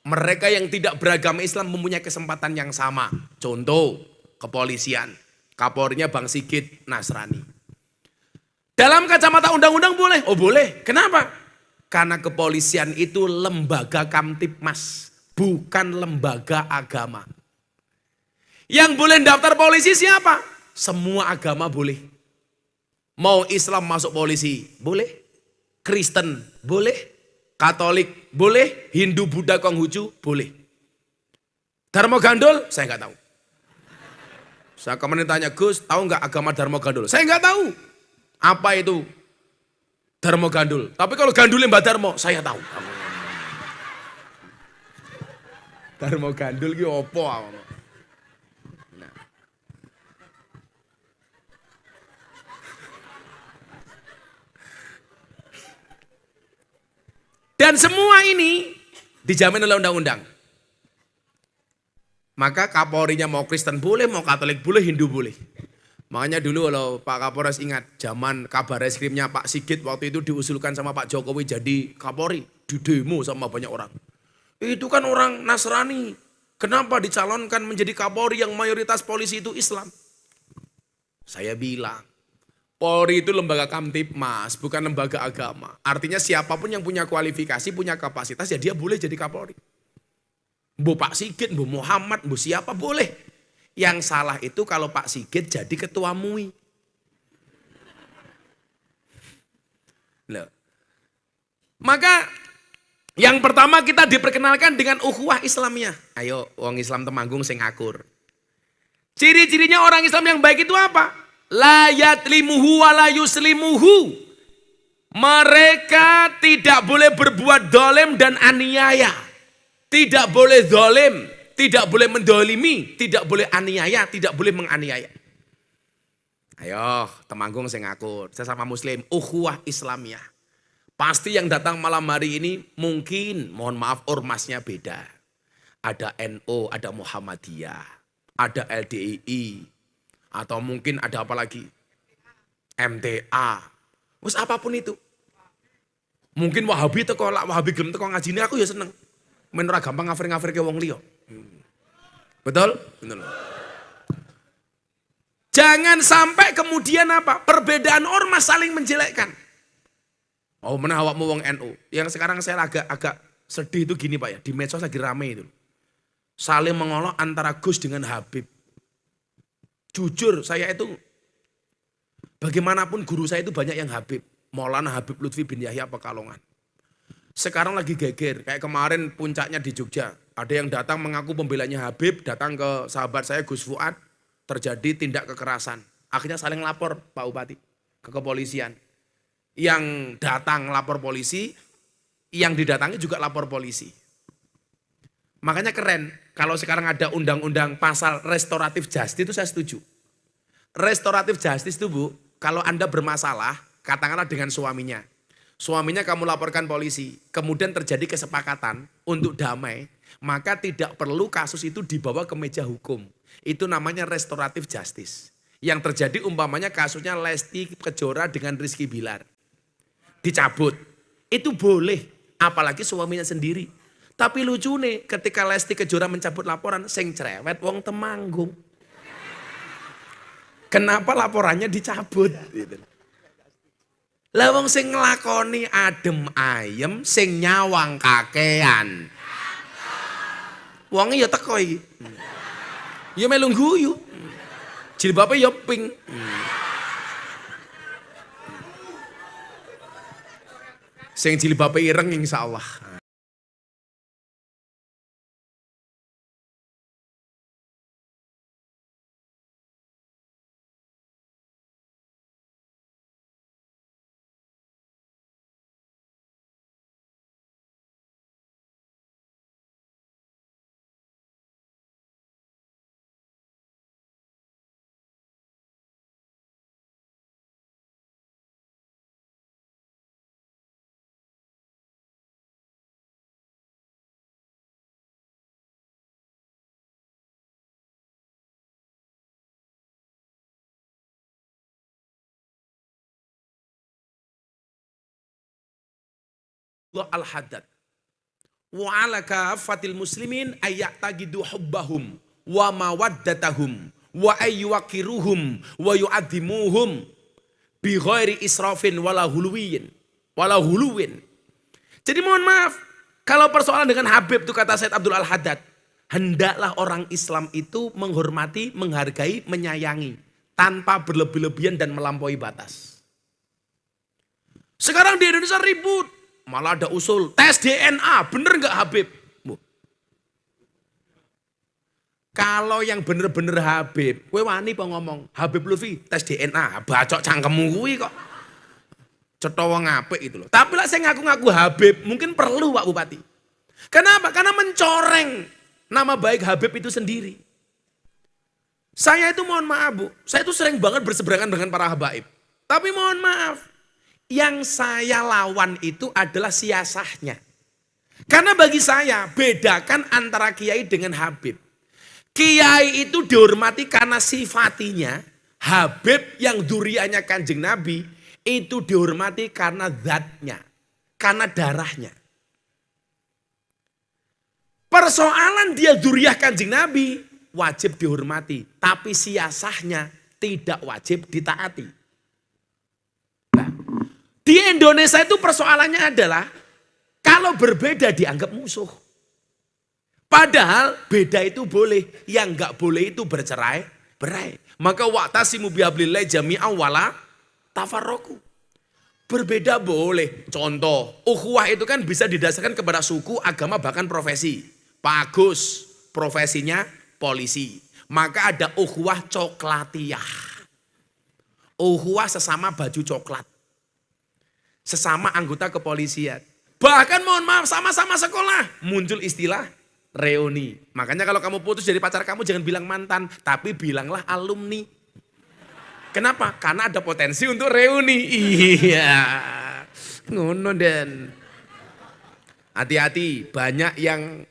mereka yang tidak beragama Islam mempunyai kesempatan yang sama. Contoh, kepolisian, Kapolrinya Bang Sigit Nasrani. Dalam kacamata undang-undang boleh? Oh boleh, kenapa? Karena kepolisian itu lembaga kamtipmas, bukan lembaga agama. Yang boleh daftar polisi siapa? Semua agama boleh. Mau Islam masuk polisi, boleh. Kristen, boleh. Katolik, boleh. Hindu, Buddha, Konghucu, boleh. Dharma Gandul, saya nggak tahu. Saya kemarin tanya, Gus, tahu nggak agama Dharma Gandul? Saya nggak tahu. Apa itu Dharma Gandul? Tapi kalau gandulnya Mbak Darmo, saya tahu. Dharma Gandul ki opo? Nah. Dan semua ini dijamin oleh undang-undang. Maka Kapolrinya mau Kristen boleh, mau Katolik boleh, Hindu boleh. Makanya dulu kalau Pak Kapolres ingat, zaman kabar reskrimnya Pak Sigit waktu itu diusulkan sama Pak Jokowi jadi Kapolri, di demo sama banyak orang. Itu kan orang Nasrani, kenapa dicalonkan menjadi Kapolri yang mayoritas polisi itu Islam? Saya bilang, Polri itu lembaga Kamtibmas, bukan lembaga agama. Artinya siapapun yang punya kualifikasi, punya kapasitas, ya dia boleh jadi Kapolri. Bu Pak Sigit, Bu Muhammad, Bu siapa boleh. Yang salah itu kalau Pak Sigit jadi ketua MUI. Loh. Maka yang pertama kita diperkenalkan dengan ukhuwah Islamiyah. Ayo, wong Islam Temanggung sing akur. Ciri-cirinya orang Islam yang baik itu apa? La yatlimuhu wa la yuslimuhu. Mereka tidak boleh berbuat dolim dan aniaya. Tidak boleh dolim, tidak boleh mendolimi, tidak boleh aniaya, tidak boleh menganiaya. Ayo, Temanggung sing akur, sesama muslim, ukhuwah Islamiyah. Pasti yang datang malam hari ini mungkin, mohon maaf, ormasnya beda. Ada NU, ada Muhammadiyah, ada LDII, atau mungkin ada apa lagi? MTA. Wes apapun itu. Mungkin Wahabi teko, Wahabi gelem teko ngajine aku ya seneng. Men ora gampang ngafir-ngafir ke wong liya. Betul? Betul. Jangan sampai kemudian apa? Perbedaan ormas saling menjelekkan. Oh mana awakmu wong NU. Yang sekarang saya agak sedih itu gini Pak ya. Di medsos lagi rame itu. Saling mengolok antara Gus dengan Habib. Jujur saya itu. Bagaimanapun guru saya itu banyak yang Habib. Maulana Habib Lutfi bin Yahya Pekalongan. Sekarang lagi geger. Kayak kemarin puncaknya di Jogja. Ada yang datang mengaku pembelanya Habib. Datang ke sahabat saya Gus Fuad. Terjadi tindak kekerasan. Akhirnya saling lapor Pak Bupati. Ke kepolisian. Yang datang lapor polisi, yang didatangi juga lapor polisi. Makanya keren, kalau sekarang ada undang-undang pasal restoratif justice itu saya setuju. Restoratif justice itu Bu, kalau Anda bermasalah, katakanlah dengan suaminya. Suaminya kamu laporkan polisi, kemudian terjadi kesepakatan untuk damai, maka tidak perlu kasus itu dibawa ke meja hukum. Itu namanya restoratif justice. Yang terjadi umpamanya kasusnya Lesti Kejora dengan Rizky Bilar. Dicabut, itu boleh, apalagi suaminya sendiri. Tapi lucu nih, ketika Lesti Kejora mencabut laporan, sing cerewet wong Temanggung. Kenapa laporannya dicabut? Lah wong sing nglakoni adem ayem, sing nyawang kakean. Wonge ya teko iki. Ya melu guyu. Jilbabe ya pink. Sing jilbabe ireng insyaallah. Al-Haddad. Wa ala kafatil muslimin ayyatagidu hubbahum wa mawaddatahum wa ayyuwakiruhum wa yu'adhimuhum bi ghairi israfin wala huluwin. Jadi mohon maaf, kalau persoalan dengan Habib itu kata Said Abdul Al-Haddad, hendaklah orang Islam itu menghormati, menghargai, menyayangi tanpa berlebih-lebihan dan melampaui batas. Sekarang di Indonesia ribut. Malah ada usul tes DNA, bener nggak Habib? Kalau yang bener-bener Habib, kowe wani apa ngomong Habib Lutfi tes DNA, bacok cangkemmu kuwi kok. Cetha wong apik itu loh. Tapi lah saya ngaku-ngaku Habib, mungkin perlu Pak Bupati. Kenapa? Karena mencoreng nama baik Habib itu sendiri. Saya itu mohon maaf Bu, saya itu sering banget berseberangan dengan para habaib. Tapi mohon maaf, yang saya lawan itu adalah siasahnya. Karena bagi saya bedakan antara kiai dengan Habib. Kiai itu dihormati karena sifatinya. Habib yang duriannya Kanjeng Nabi itu dihormati karena zatnya, karena darahnya. Persoalan dia duriah Kanjeng Nabi wajib dihormati, tapi siasahnya tidak wajib ditaati. Di Indonesia itu persoalannya adalah kalau berbeda dianggap musuh. Padahal beda itu boleh, yang enggak boleh itu bercerai-berai. Maka wa'tasimu bihablillah jami'an wala tafarraqu. Berbeda boleh. Contoh, ukhuwah itu kan bisa didasarkan kepada suku, agama, bahkan profesi. Pak Agus profesinya polisi. Maka ada ukhuwah coklatiyah. Ukhuwah sesama baju coklat. Sesama anggota kepolisian. Bahkan mohon maaf sama-sama sekolah. Muncul istilah reuni. Makanya kalau kamu putus dari pacar kamu jangan bilang mantan. Tapi bilanglah alumni. Kenapa? Karena ada potensi untuk reuni. Iya. Ngono den. Hati-hati, banyak yang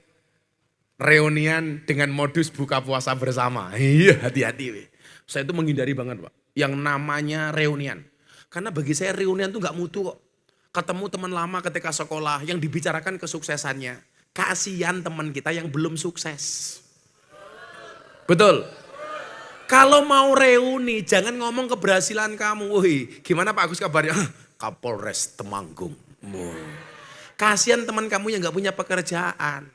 reunian dengan modus buka puasa bersama. Iya, hati-hati. Saya itu menghindari banget, Pak. Yang namanya reunian. Karena bagi saya reunian itu gak mutu kok. Ketemu teman lama ketika sekolah yang dibicarakan kesuksesannya. Kasihan teman kita yang belum sukses. Betul? Kalau mau reuni, jangan ngomong keberhasilan kamu. Woi, gimana Pak Agus kabarnya? Kapolres Temanggung. Kasihan teman kamu yang gak punya pekerjaan.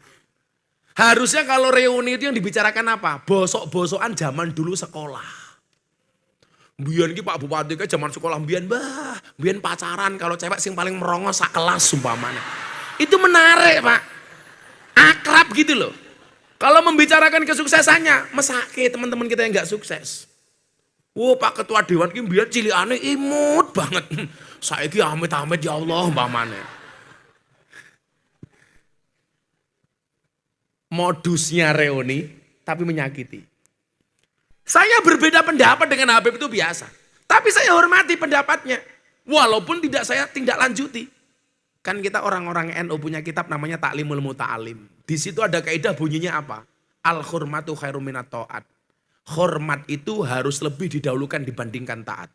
Harusnya kalau reuni itu yang dibicarakan apa? Bosok-bosokan zaman dulu sekolah. Biyen ki Pak Bupati ke zaman sekolah biyen biyen pacaran kalau cewek sing paling merongos sak kelas sumpamanya. Itu menarik Pak. Akrab gitu loh. Kalau membicarakan kesuksesannya, mesake teman-teman kita yang gak sukses. Wow Pak Ketua Dewan ki biyen cilikane imut banget. Saiki amit-amit ya Allah umpamane. Modusnya reuni tapi menyakiti. Saya berbeda pendapat dengan Habib itu biasa. Tapi saya hormati pendapatnya. Walaupun tidak saya tindak lanjuti. Kan kita orang-orang NU punya kitab namanya Ta'limul Muta'alim. Di situ ada kaidah bunyinya apa? Al-hurmatu khairum minat ta'at. Hormat itu harus lebih didahulukan dibandingkan taat.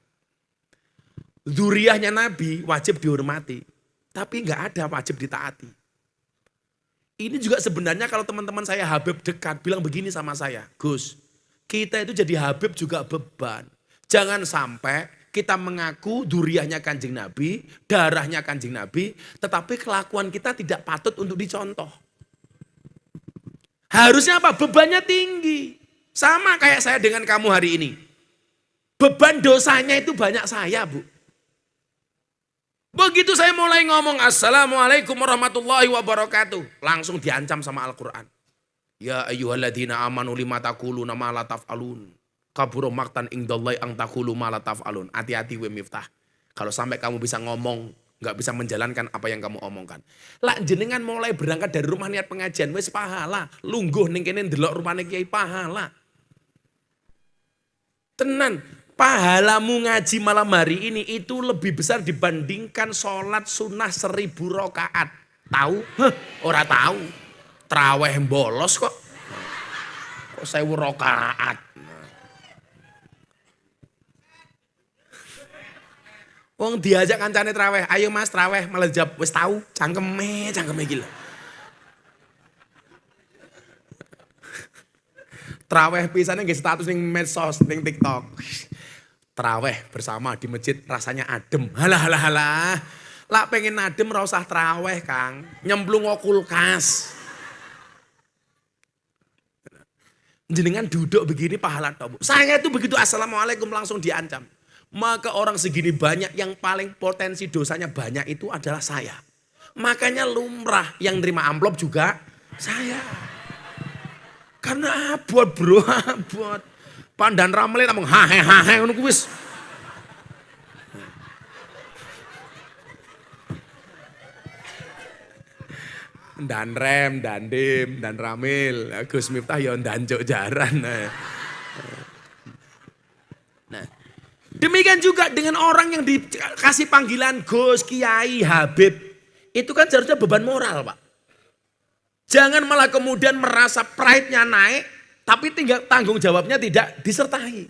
Dzuriyahnya Nabi wajib dihormati. Tapi nggak ada wajib ditaati. Ini juga sebenarnya kalau teman-teman saya Habib dekat bilang begini sama saya. Gus, kita itu jadi Habib juga beban. Jangan sampai kita mengaku duriahnya Kanjeng Nabi, darahnya Kanjeng Nabi, tetapi kelakuan kita tidak patut untuk dicontoh. Harusnya apa? Bebannya tinggi. Sama kayak saya dengan kamu hari ini. Beban dosanya itu banyak saya, Bu. Begitu saya mulai ngomong Assalamualaikum warahmatullahi wabarakatuh. Langsung diancam sama Al-Quran. Ya ayyuhalladzina amanu lima taquluna ma la taf'alun. Kabura maktan indallahi ang taqulu ma la taf'alun. Hati-hati we Miftah. Kalau sampai kamu bisa ngomong, gak bisa menjalankan apa yang kamu omongkan. Lah jenengan mulai berangkat dari rumah niat pengajian wis pahala. Lungguh ning kene ndelok rupane kiai pahala. Tenan, pahalamu ngaji malam hari ini itu lebih besar dibandingkan sholat sunnah 1000 rakaat. Tahu? Ora tahu. Traweh bolos kok. Kok 1000 rakaat. Wong diajak kancane traweh, ayo Mas traweh malah jawab wis tahu, cangkeme gila. Traweh pisane nggih status ning medsos, ning TikTok. Traweh bersama di masjid rasanya adem. Halah. Lah pengen adem ora usah traweh, Kang. Nyemplung kulkas. Jenengan duduk begini pahala tok. Saya itu begitu assalamualaikum langsung diancam. Maka orang segini banyak yang paling potensi dosanya banyak itu adalah saya. Makanya lumrah yang terima amplop juga saya. Karena abot bro, abot. Pandan ramle namung hahe ngono ku wis. Dan rem, dan dim, dan ramil. Gus Miftah ya danjuk jaran. Nah, demikian juga dengan orang yang dikasih panggilan Gus, Kiai, Habib. Itu kan seharusnya beban moral Pak. Jangan malah kemudian merasa pride-nya naik, tapi tanggung jawabnya tidak disertai.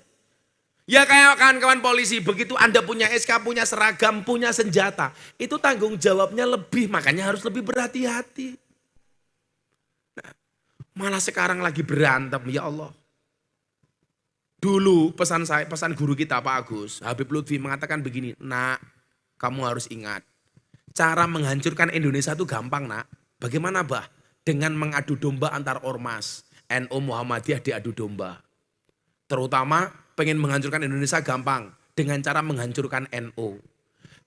Ya kayak kawan-kawan polisi, begitu Anda punya SK, punya seragam, punya senjata. Itu tanggung jawabnya lebih, makanya harus lebih berhati-hati. Nah, malah sekarang lagi berantem, ya Allah. Dulu pesan guru kita Pak Agus, Habib Lutfi mengatakan begini, nak Kamu harus ingat, cara menghancurkan Indonesia itu gampang nak. Bagaimana bah? Dengan mengadu domba antar ormas. NU Muhammadiyah diadu domba. Terutama pengen menghancurkan Indonesia gampang. Dengan cara menghancurkan NU.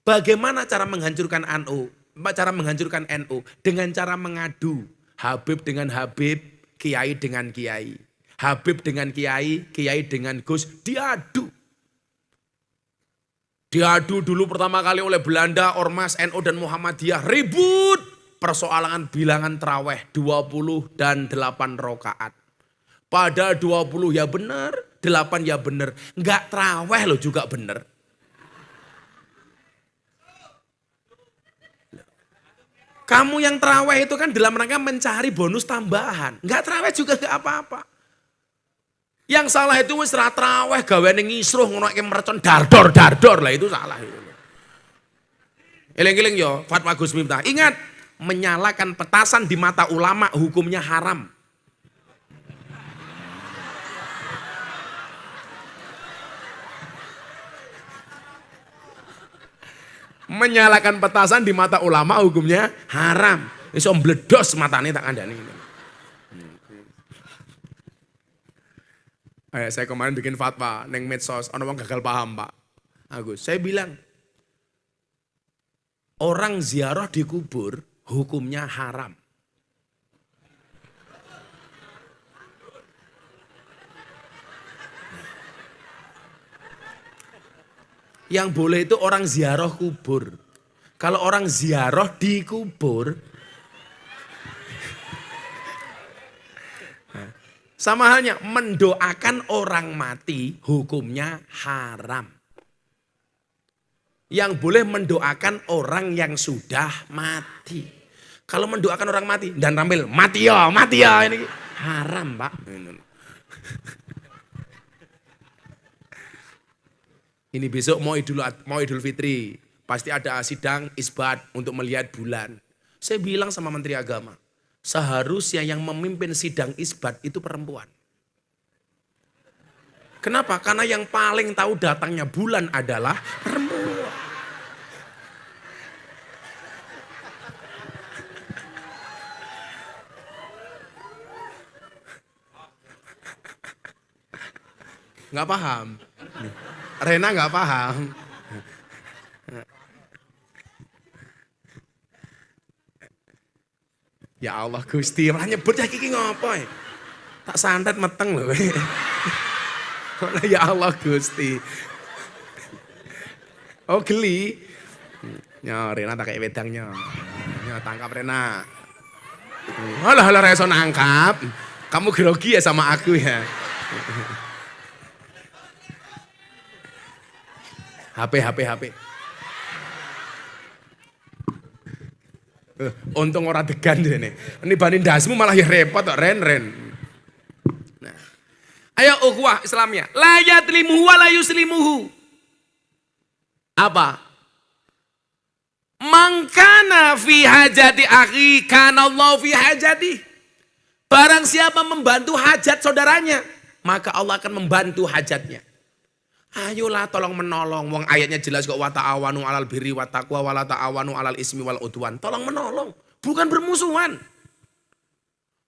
Bagaimana cara menghancurkan NU? Cara menghancurkan NU? Dengan cara mengadu. Habib dengan Habib, Kiai dengan Kiai. Habib dengan Kiai, Kiai dengan Gus, diadu. Diadu dulu pertama kali oleh Belanda, Ormas, NU dan Muhammadiyah. Ribut. Persoalan bilangan terawih 20 dan 8 rakaat. Pada 20 ya benar, 8 ya benar. Enggak terawih loh juga benar. Kamu yang terawih itu kan dalam rangka mencari bonus tambahan. Enggak terawih juga enggak apa-apa. Yang salah itu wis ra terawih gaweane ngisruh ngono iki mercon dardor lah itu salah itu. Eling-eling yo fatwa Gus Miftah. Ingat, menyalakan petasan di mata ulama hukumnya haram. Menyalakan petasan di mata ulama hukumnya haram. Iso mbledos matane tak kandhani. Saya kemarin bikin fatwa neng medsos, ana wong gagal paham, Pak Agus. Saya bilang orang ziarah di kubur hukumnya haram. Yang boleh itu orang ziarah kubur. Kalau orang ziarah di kubur, sama halnya mendoakan orang mati hukumnya haram. Yang boleh mendoakan orang yang sudah mati. Kalau mendoakan orang mati dan tampil mati ya ini haram, Pak. Ini besok mau Idul Fitri, pasti ada sidang isbat untuk melihat bulan. Saya bilang sama Menteri Agama, seharusnya yang memimpin sidang isbat itu perempuan. Kenapa? Karena yang paling tahu datangnya bulan adalah perempuan. Nggak paham. Rena nggak paham. Ya Allah Gusti, malah nyebut ya kiki ngopo ya? Tak santet meteng loh. Ya Allah Gusti. Oh geli. Ya Rena tak kayak wedangnya. Ya tangkap Rena. Halah reso nangkap. Kamu grogi ya sama aku ya. HP. Untung orang degan ini. Ini banin dasmu malah ya repot kok Ren. Nah. Ayo ukhuwah Islamiyah. La yatlimuhu wa la yuslimuhu. Apa? Mangkana fi hajati akhi kana Allah fi hajati. Barang siapa membantu hajat saudaranya, maka Allah akan membantu hajatnya. Ayolah tolong menolong. Wong ayatnya jelas kok wa ta'awanu 'alal birri wat taqwa wa la ta'awanu 'alal ismi wal udwan. Tolong menolong, bukan bermusuhan.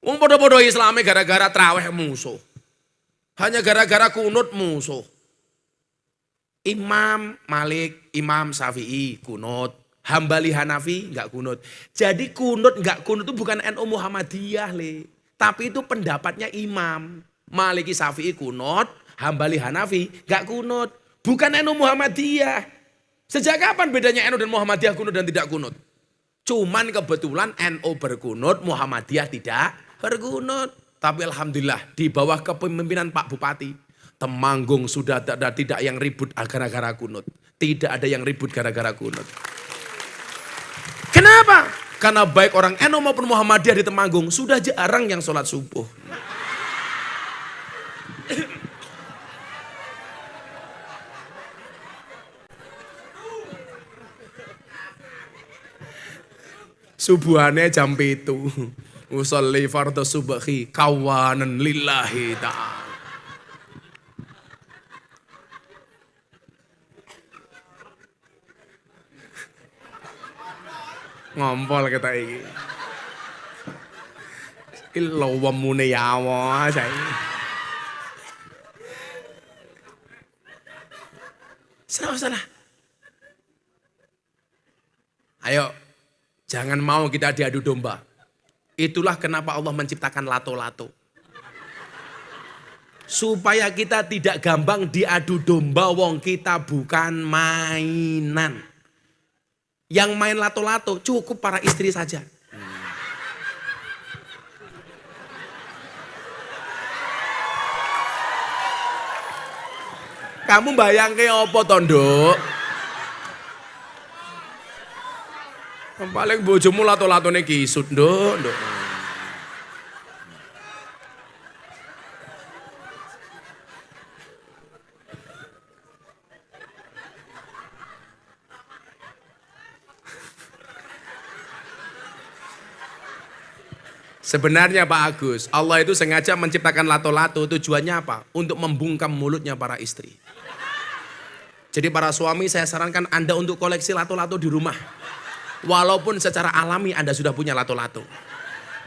Wong podo-podo Islame gara-gara traweh musuh. Hanya gara-gara kunut musuh. Imam Malik, Imam Syafi'i kunut, Hambali Hanafi enggak kunut. Jadi kunut enggak kunut itu bukan NU Muhammadiyah tapi itu pendapatnya Imam. Maliki Syafi'i kunut, Hambali Hanafi gak kunut. Bukan NU Muhammadiyah. Sejak kapan bedanya NU dan Muhammadiyah kunut dan tidak kunut? Cuman kebetulan NU berkunut, Muhammadiyah tidak berkunut. Tapi alhamdulillah di bawah kepemimpinan Pak Bupati, Temanggung sudah tidak yang ribut gara-gara kunut. Tidak ada yang ribut gara-gara kunut. Kenapa? Karena baik orang NU maupun Muhammadiyah di Temanggung sudah jarang yang sholat subuh. Subuhane jam 7. Usolli fardhu subhi kawanan lillahi ta'ala. Ngompol kita iki. Iki lowemune ya Allah saiki. Salah. Ayo, jangan mau kita diadu domba. Itulah kenapa Allah menciptakan lato-lato. Supaya kita tidak gampang diadu domba, wong kita bukan mainan. Yang main lato-lato cukup para istri saja. Kamu bayangke apa to, Nduk? Paling bojomu lato-latone kisut, Nduk. Sebenarnya Pak Agus, Allah itu sengaja menciptakan lato-lato, tujuannya apa? Untuk membungkam mulutnya para istri. Jadi para suami saya sarankan Anda untuk koleksi lato-lato di rumah. Walaupun secara alami Anda sudah punya lato-lato.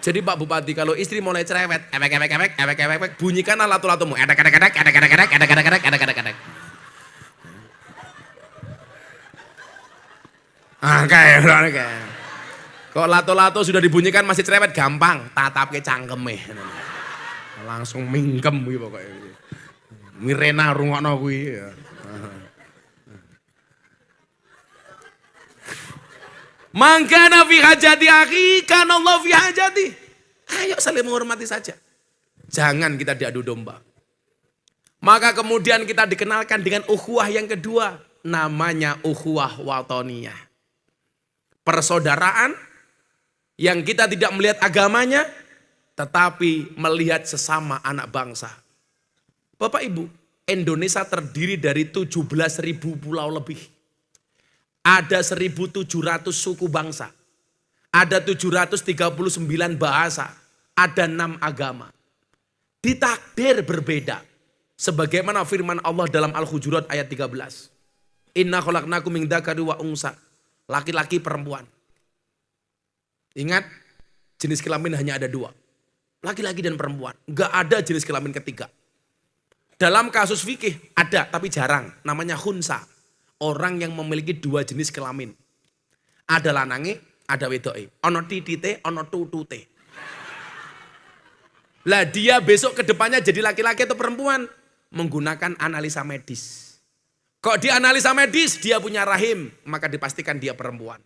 Jadi Pak Bupati, kalau istri mulai cerewet, ewek, bunyikanlah lato-latomu. Edek. Kayak. Kok lato-lato sudah dibunyikan masih cerewet, gampang, tatapke cangkeme. Langsung mingkem kuwi pokoke. Mirena rungokno kuwi. Mangkana fi hajati akhi kana Allah fi hajati. Ayo saling menghormati saja. Jangan kita diadu domba. Maka kemudian kita dikenalkan dengan ukhuwah yang kedua, namanya ukhuwah watoniyah. Persaudaraan yang kita tidak melihat agamanya, tetapi melihat sesama anak bangsa. Bapak Ibu, Indonesia terdiri dari 17.000 pulau lebih. Ada 1.700 suku bangsa. Ada 739 bahasa. Ada 6 agama. Ditakdir berbeda. Sebagaimana firman Allah dalam Al-Hujurat ayat 13. Inna khalaqnakum min dzakari wa unsa. Laki-laki perempuan. Ingat, jenis kelamin hanya ada 2. Laki-laki dan perempuan. Enggak ada jenis kelamin ketiga. Dalam kasus fikih ada, tapi jarang. Namanya khunsa. Orang yang memiliki 2 jenis kelamin. Ada lanange, ada wedoke. Ono titite, ono tutute. Lah dia besok ke depannya jadi laki-laki atau perempuan? Menggunakan analisa medis. Kok di analisa medis dia punya rahim, maka dipastikan dia perempuan.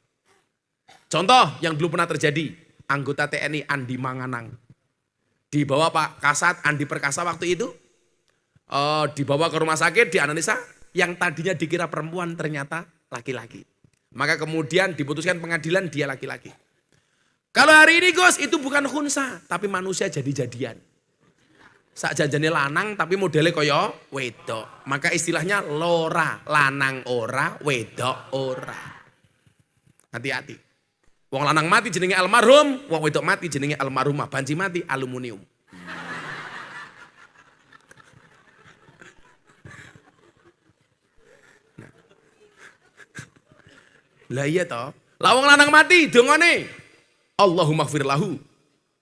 Contoh yang dulu pernah terjadi, anggota TNI Andi Manganang. Dibawa Pak Kasat Andi Perkasa waktu itu, dibawa ke rumah sakit, dianalisa, yang tadinya dikira perempuan ternyata laki-laki. Maka kemudian diputuskan pengadilan dia laki-laki. Kalau hari ini Gus, itu bukan khunsa, tapi manusia jadi-jadian. Sak janjane lanang tapi modelnya kaya wedok. Maka istilahnya lora, lanang ora, wedok ora. Hati-hati. Wong lanang mati jenenge almarhum, wong wedok mati jenenge almarhumah. Banci mati aluminium. Lah iya toh. Lah wong lanang mati dongane Allahumma gfir lahu.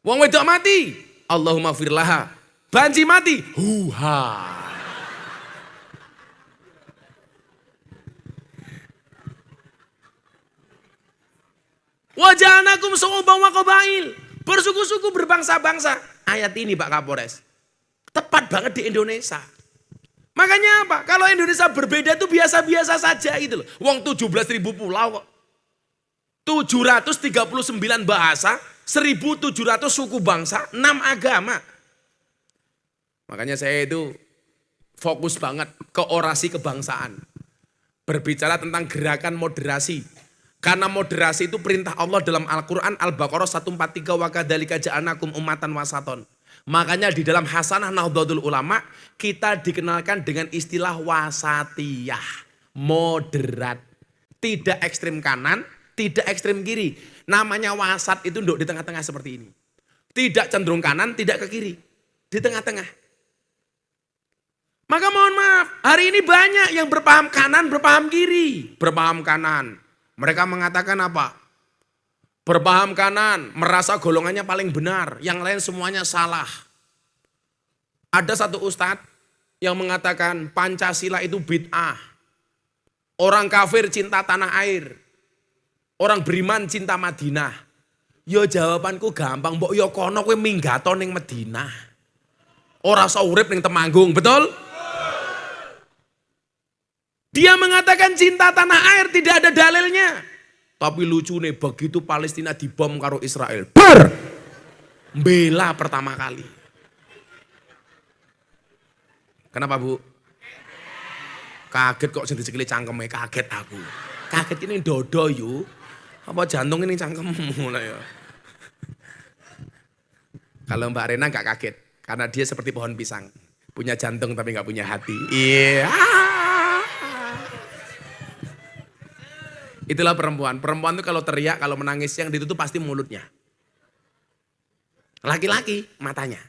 Wong wedok mati Allahumma gfir laha. Banci mati huha. Waja'alnakum syu'uban wa qabail. Bersuku-suku berbangsa-bangsa. Ayat ini Pak Kapolres. Tepat banget di Indonesia. Makanya apa? Kalau Indonesia berbeda itu biasa-biasa saja gitu loh. Wong 17.000 pulau kok. 739 bahasa, 1.700 suku bangsa, 6 agama. Makanya saya itu fokus banget ke orasi kebangsaan. Berbicara tentang gerakan moderasi. Karena moderasi itu perintah Allah dalam Al-Quran Al-Baqarah 143 wa kadzalika ja'alnakum ummatan wasaton. Makanya di dalam Hasanah Nahdlatul Ulama kita dikenalkan dengan istilah wasatiyah, moderat. Tidak ekstrem kanan, tidak ekstrem kiri. Namanya wasat itu di tengah-tengah seperti ini. Tidak cenderung kanan, tidak ke kiri. Di tengah-tengah. Maka mohon maaf, hari ini banyak yang berpaham kanan, berpaham kiri. Berpaham kanan. Mereka mengatakan apa? berpaham kanan, merasa golongannya paling benar, yang lain semuanya salah. Ada satu ustadz yang mengatakan Pancasila itu bid'ah. Orang kafir cinta tanah air. Orang beriman cinta Madinah. Yo jawabanku gampang, mbok yo kono kowe minggato ning Madinah. Ora usah urip ning Temanggung, betul? Dia mengatakan cinta tanah air tidak ada dalilnya. Tapi lucu nih, begitu Palestina dibom karo Israel, bela pertama kali. Kenapa Bu? Kaget kok sing dicekeli cangkeme, kaget aku. Kaget ini dodo yuk. Apa jantung ini cangkemmu lah ya. Kalau Mbak Rena gak kaget, karena dia seperti pohon pisang. Punya jantung tapi gak punya hati. Iya. Itulah perempuan. Perempuan itu kalau teriak, kalau menangis yang ditutup pasti mulutnya. Laki-laki matanya.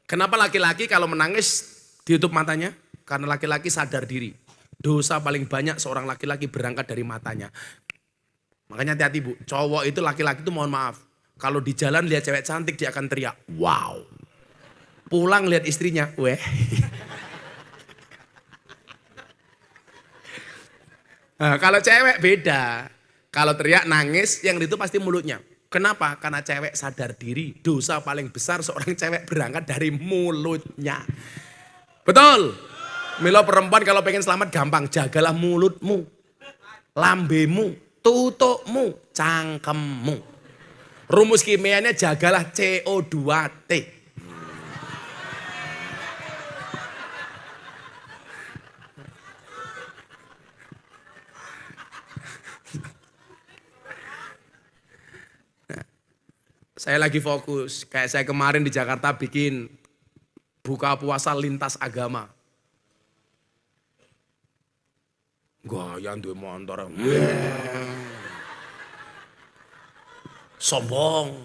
Kenapa laki-laki kalau menangis ditutup matanya? Karena laki-laki sadar diri. Dosa paling banyak seorang laki-laki berangkat dari matanya. Makanya hati-hati Bu, cowok itu laki-laki itu mohon maaf. Kalau di jalan lihat cewek cantik dia akan teriak, wow. Pulang lihat istrinya, weh. Nah, kalau cewek beda. Kalau teriak nangis yang itu pasti mulutnya. Kenapa? Karena cewek sadar diri. Dosa paling besar seorang cewek berangkat dari mulutnya. Betul? Milo perempuan kalau pengen selamat gampang. Jagalah mulutmu, lambemu, tutupmu, cangkemmu. Rumus kimianya jagalah CO2T. Saya lagi fokus, kayak saya kemarin di Jakarta bikin buka puasa lintas agama. Gaya duwe motor. Sombong.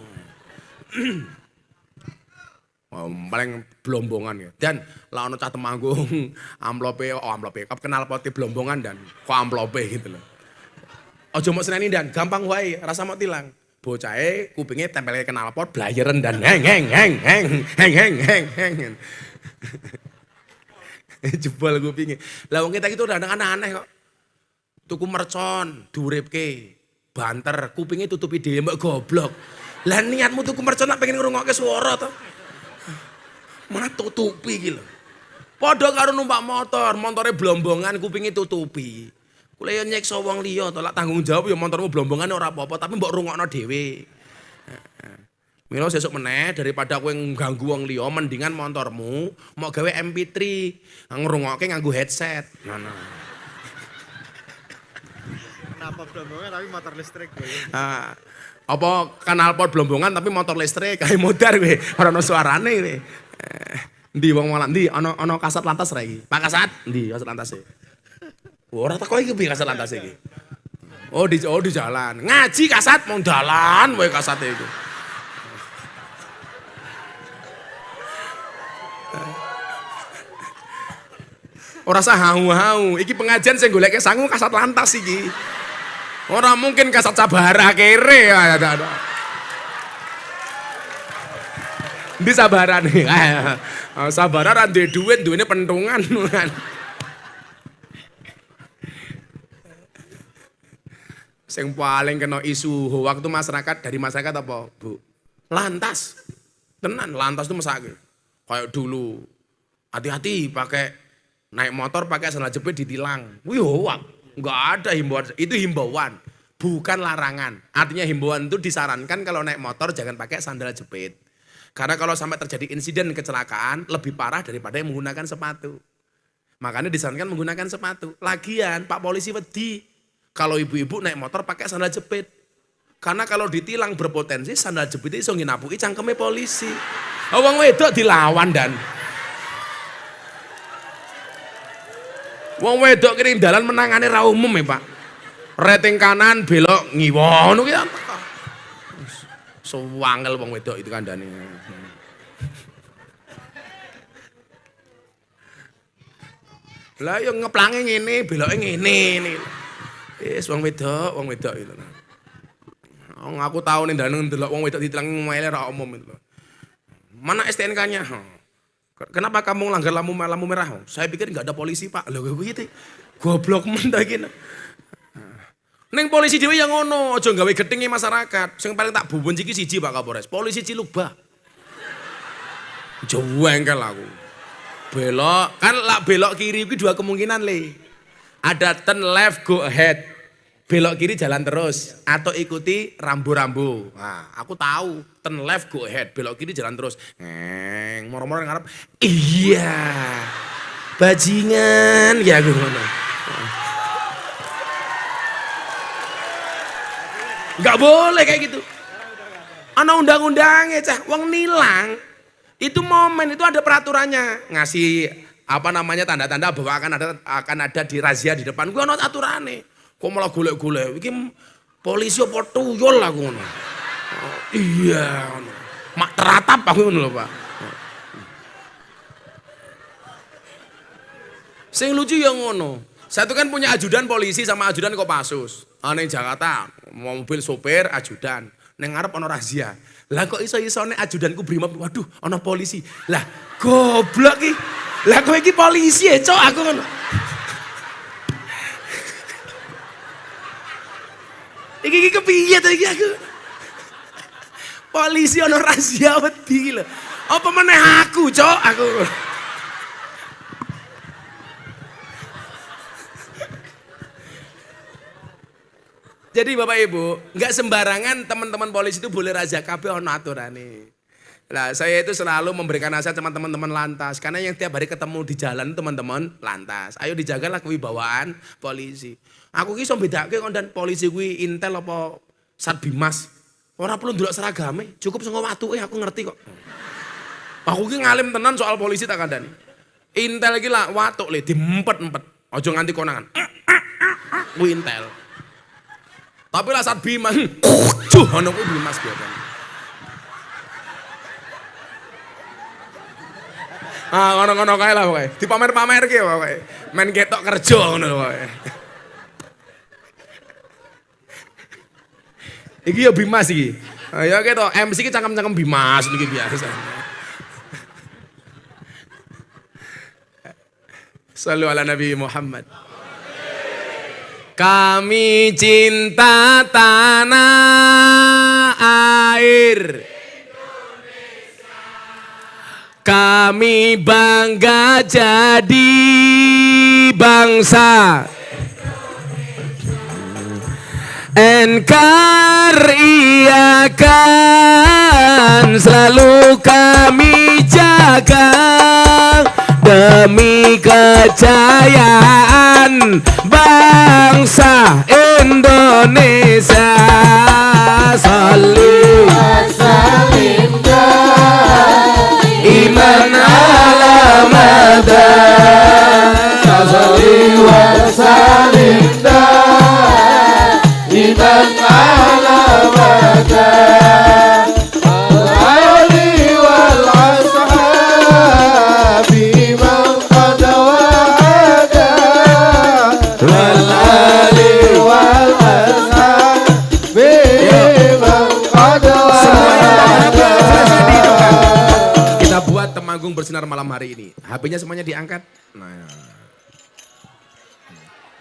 Paling belombongan ya. Dan lah ono cah Temanggung, amplope kenal poti belombongan dan kok amplope gitu loh. Ojo mau seneni dan gampang wae, rasa mau tilang. Bocahe kupingnya tempelnya knalpot blayeren dan heng. Jebol kupingnya. Lah wong kita itu udah aneh-aneh kok. Tuku mercon, duripke, banter, kupingnya tutupi dhewe mbok goblok. Lah niatmu tuku mercon nak pengen ngrungokke swara to. Malah tutupi iki lho. Padha karo numpak motor, montore blombongan kupingnya tutupi. Kula yo nyekso wong liya to, lak tanggung jawab ya motormu blombongan ora apa-apa, tapi mbok rungokno dhewe. Mila sesuk meneh daripada kowe ngganggu wong liya, mendingan motormu mau gawe MP3, ngrungokke nganggo headset. Nah. Kenapa blombongan tapi motor listrik gue? Apa knalpot blombongan tapi motor listrik kayak modar kowe, ora ono suarane kowe. Ndi wong malah ndi ana kasat lantas ra iki? Pak Kasat, ndi kasat lantas e? Ora tak kok iki piye kasat lantas iki. Oh di jalan. Ngaji kasat mau dalan wae kasate iku. Ora usah hau-hau, iki pengajian sing goleke sangu kasat lantas iki. Ora mungkin kasat sabara kere ya. Ndi sabarane? Sabara ra duwe duit, duwene pentungan. Yang paling kena isu hoak itu masyarakat, dari masyarakat apa Bu? Lantas. Tenan, lantas itu mesake. Kayak dulu. Hati-hati pakai naik motor pakai sandal jepit ditilang. Wih hoak. Enggak ada himbauan, itu himbauan. Bukan larangan. Artinya himbauan itu disarankan kalau naik motor jangan pakai sandal jepit. Karena kalau sampai terjadi insiden kecelakaan lebih parah daripada yang menggunakan sepatu. Makanya disarankan menggunakan sepatu. Lagian Pak Polisi wedi. Kalau ibu-ibu naik motor pakai sandal jepit. Karena kalau ditilang berpotensi sandal jepit itu iso nginapuki cangkeme polisi. Wong wedok dilawan dan. Wong wedok kiri dalan menangane ra umum ya Pak. Rating kanan belok ngiwa ngono ki. Sewangel wong wedok itu kandhane. Lah yo ngeplange ngene, beloke ngene. Wis wong wedok itu. Aku tahu nih dan ndelok wong wedok ditilang mele ra umum itu. Mana STNK-nya? Kenapa kamu langgar lampu merah? Saya pikir nggak ada polisi Pak. Loh gitu. Goblok men ta iki. Neng polisi dhewe yang ngono, aja gawe gethinge masyarakat. Sing paling tak bumbun iki siji Pak Kapolres, polisi Cilubah. Jengkel aku. Belok, kan lak belok kiri iki dua kemungkinan le. Ada turn left go ahead. Belok kiri jalan terus atau ikuti rambu-rambu. Nah, aku tahu turn left go ahead, belok kiri jalan terus. Moro-moro ngarep. Iya. Bajingan ya aku ngono. Enggak boleh kayak gitu. Ana undang-undangnya cah, wong nilang. Itu momen itu ada peraturannya. Ngasih apa namanya tanda-tanda bahwa akan ada di razia di depan. Gue ana aturane. Kok malah golek-golek. Iki polisi apa tuyul aku ngono. Iya ngono. Mak teratap aku ngono lho, Pak. Sing lucu yang ngono. Satu kan punya ajudan polisi sama ajudan Kopassus. Neng Jakarta mobil sopir ajudan. Neng ngarep ana razia. Lah kok iso-isone ajudanku brimob. Waduh, ana polisi. Lah goblok iki. Lah kowe iki polisi ya, Cok, aku ngono. Iki kepiye to iki aku? Polisi ana razia wedi lho. Apa meneh aku, Cok, aku. Jadi Bapak Ibu, nggak sembarangan teman-teman polisi itu boleh razia kabeh ono aturane. Nah, saya itu selalu memberikan nasihat sama teman-teman lantas karena yang tiap hari ketemu di jalan teman-teman lantas. Ayo dijagalah kewibawaan polisi. Aku ki iso bedake kondan polisi kuwi Intel apa Satbimas. Ora perlu ndelok seragame, cukup sing watuke aku ngerti kok. Aku ki ngalim tenan soal polisi tak kandhani. Intel iki lah watuk le diempet-empet. Aja nganti konangan. Kuwi Intel. Tapi lah saat Bimas, ono kuwi Bimas biasanya. Ngono-ngono kae lah pokoke. Dipamer-pamer ki pokoke. Men ketok kerja ngono lho pokoke. Iki ya Bimas iki. Ya ketok MC ki cangkem-cangkem Bimas iki biasa. Shallu ala Nabi Muhammad. Kami cinta tanah air. Kami bangga jadi bangsa. NKRI akan selalu kami jaga demi kejayaan bangsa Indonesia. Salim salim iman alamadan. Salim salim iman alamadan. Ali wal ashabi man qad wa'ada. Wal ali wal ashabi man qad wa'ada. Kita buat Temanggung bersinar malam hari ini. HP-nya semuanya diangkat. Nah.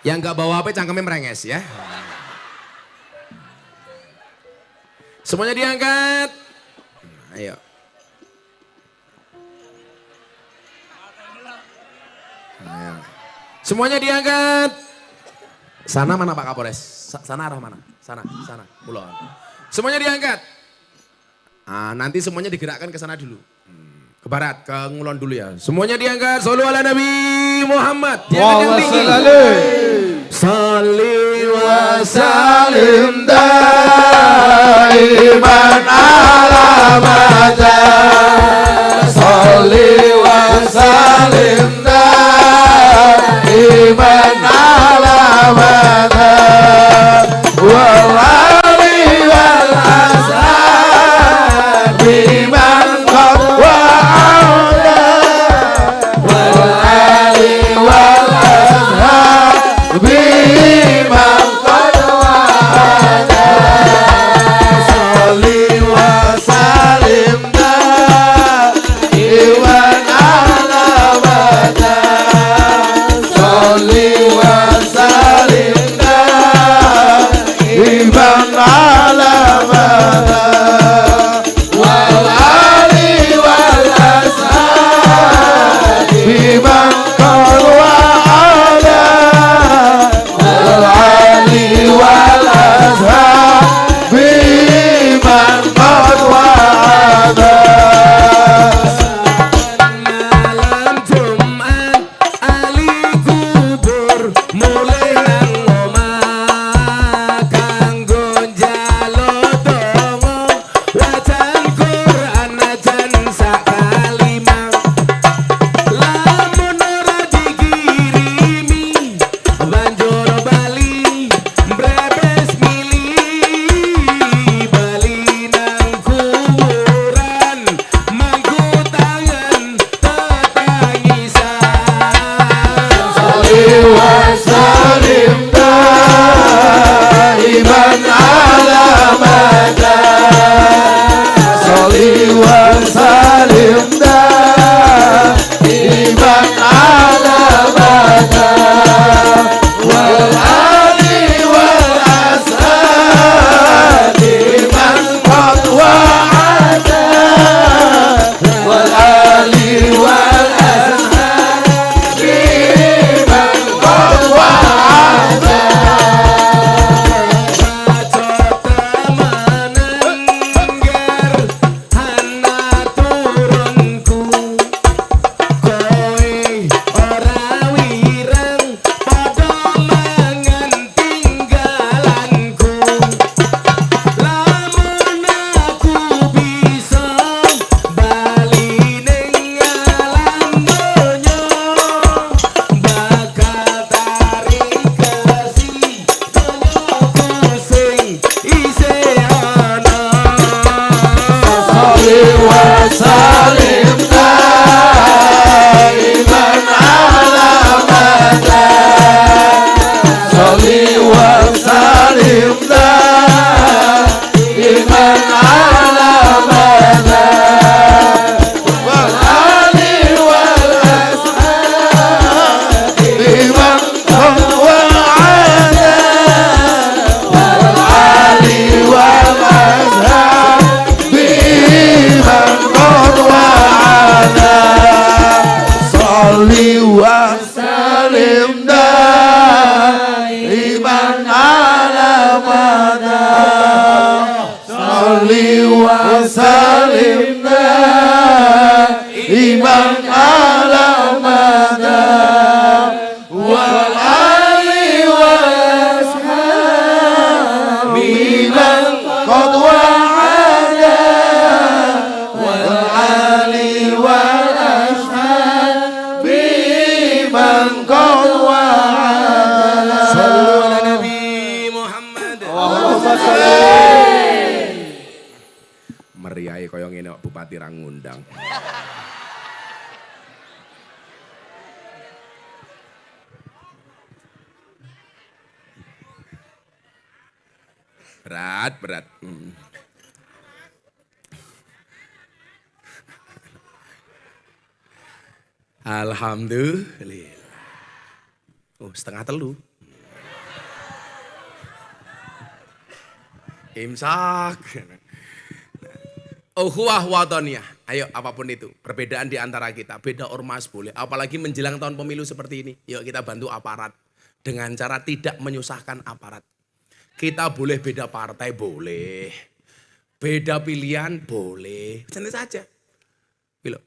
Yang nggak bawa HP cangkemnya merenges ya. Semuanya diangkat. Nah, ayo. Nah, semuanya diangkat. Sana mana Pak Kapolres? Sana arah mana? Sana. Mulon. Semuanya diangkat. Nah, nanti semuanya digerakkan ke sana dulu. Ke barat, ke Ngulon dulu ya. Semuanya diangkat. Shollu ala Nabi Muhammad. Diangkat yang tinggi. Salli wa salim daiman ala mada. Salli wa salim daiman ala mada. Wal ali wal ashabi man qad wa'ada. Wal ali wal ashabi man qad wa'ada. وسلم دائما على مدى صل وسلم دائما على مدى والآل والأصحاب من قد وعدا والآل والأصحاب من قد وعدا وسلم دائما على مدى صل وسلم دائما على مدى والآل والأصحاب من قد وعدا والآل والأصحاب من قد وعدا صل وسلم دائما على مدى صل وسلم دائما على مدى والآل والأصحاب من قد وعدا والآل والأصحاب من قد وعدا صلوا على نبي محمد اللهم صل meriahe kaya ngene kok bupati ra ngundang berat Alhamdulillah. Oh, setengah telu. Imsak. Ukhuwah watoniyah. Ayo apapun itu. Perbedaan di antara kita. Beda ormas boleh. Apalagi menjelang tahun pemilu seperti ini. Yuk kita bantu aparat. Dengan cara tidak menyusahkan aparat. Kita boleh beda partai, boleh. Beda pilihan, boleh. Santai saja.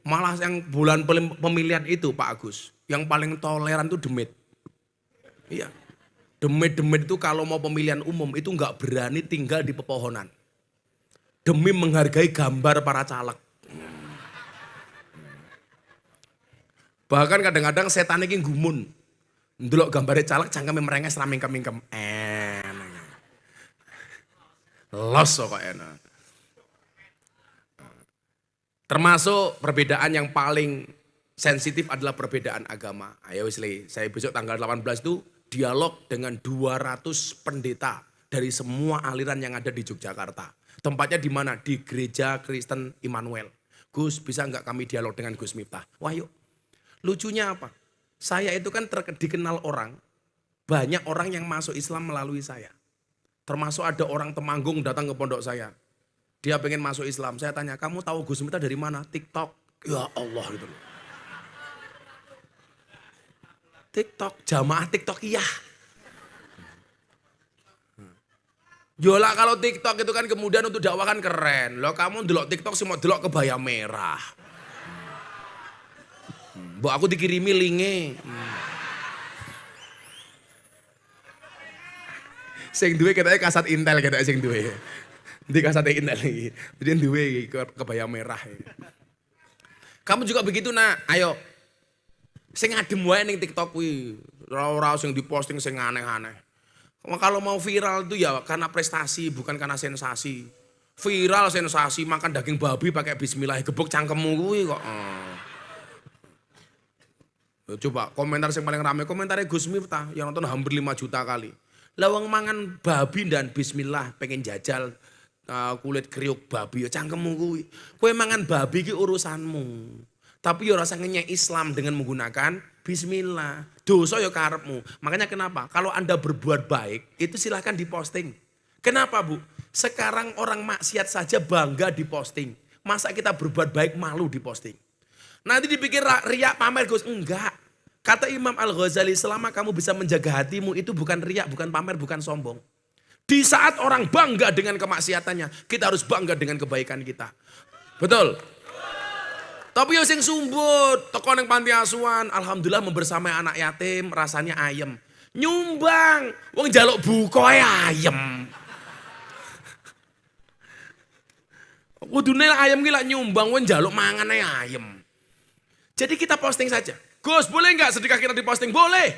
Malah yang bulan pemilihan itu Pak Agus, yang paling toleran itu Demit. Iya, Demit itu kalau mau pemilihan umum itu nggak berani tinggal di pepohonan. Demi menghargai gambar para caleg. Bahkan kadang-kadang setan ini gumun. Ndelok gambare caleg cangkeme merenges ra mingkem-mingkem. Los kok enak. Termasuk perbedaan yang paling sensitif adalah perbedaan agama. Ayo Wesley, saya besok tanggal 18 itu dialog dengan 200 pendeta dari semua aliran yang ada di Yogyakarta. Tempatnya di mana? Di Gereja Kristen Immanuel. Gus, bisa nggak kami dialog dengan Gus Miftah? Wah yuk. Lucunya apa? Saya itu kan dikenal orang, banyak orang yang masuk Islam melalui saya. Termasuk ada orang Temanggung datang ke pondok saya. Dia pengen masuk Islam. Saya tanya, kamu tahu Gus Miftah dari mana? TikTok. Ya Allah gitu loh. TikTok, jamaah TikTok iya. Yolah kalau TikTok itu kan kemudian untuk dakwah kan keren. Loh kamu delok TikTok semua delok kebaya merah. Mbok aku dikirimi linge. Sing duwe ketake kasat Intel ketake sing duwe. Di kasat Intel iki. Jadi duwe kebaya merah. Kamu juga begitu nak. Ayo. Sing adem wae ning TikTok kuwi. Ora sing diposting sing aneh-aneh. Kalau mau viral itu ya karena prestasi bukan karena sensasi. Viral sensasi makan daging babi pakai bismillah gebuk cangkemmu kuwi kok. Coba komentar yang paling rame, komentarnya Gus Miftah yang nonton hampir 5 juta kali. Lawang mangan babi dan bismillah pengen jajal kulit kriuk babi, ya cangkemmu kuwi. Kowe mangan babi ki urusanmu. Tapi ya rasa ngenyek Islam dengan menggunakan bismillah. Dosa ya karepmu. Makanya kenapa? Kalau Anda berbuat baik, itu silahkan diposting. Kenapa Bu? Sekarang orang maksiat saja bangga diposting. Masa kita berbuat baik malu diposting? Nanti dipikir riak pamer Gus. Enggak. Kata Imam Al-Ghazali, selama kamu bisa menjaga hatimu itu bukan riak, bukan pamer, bukan sombong. Di saat orang bangga dengan kemaksiatannya, kita harus bangga dengan kebaikan kita. Betul? Tapi ya sing sumbut, teko ning panti asuhan, alhamdulillah membersamai anak yatim, rasanya ayem. Nyumbang, wong njaluk buka ayem. Kudune ayem ki lak nyumbang, wong njaluk mangan ayem. Jadi kita posting saja. Gus, boleh enggak sedekah kita diposting? Boleh.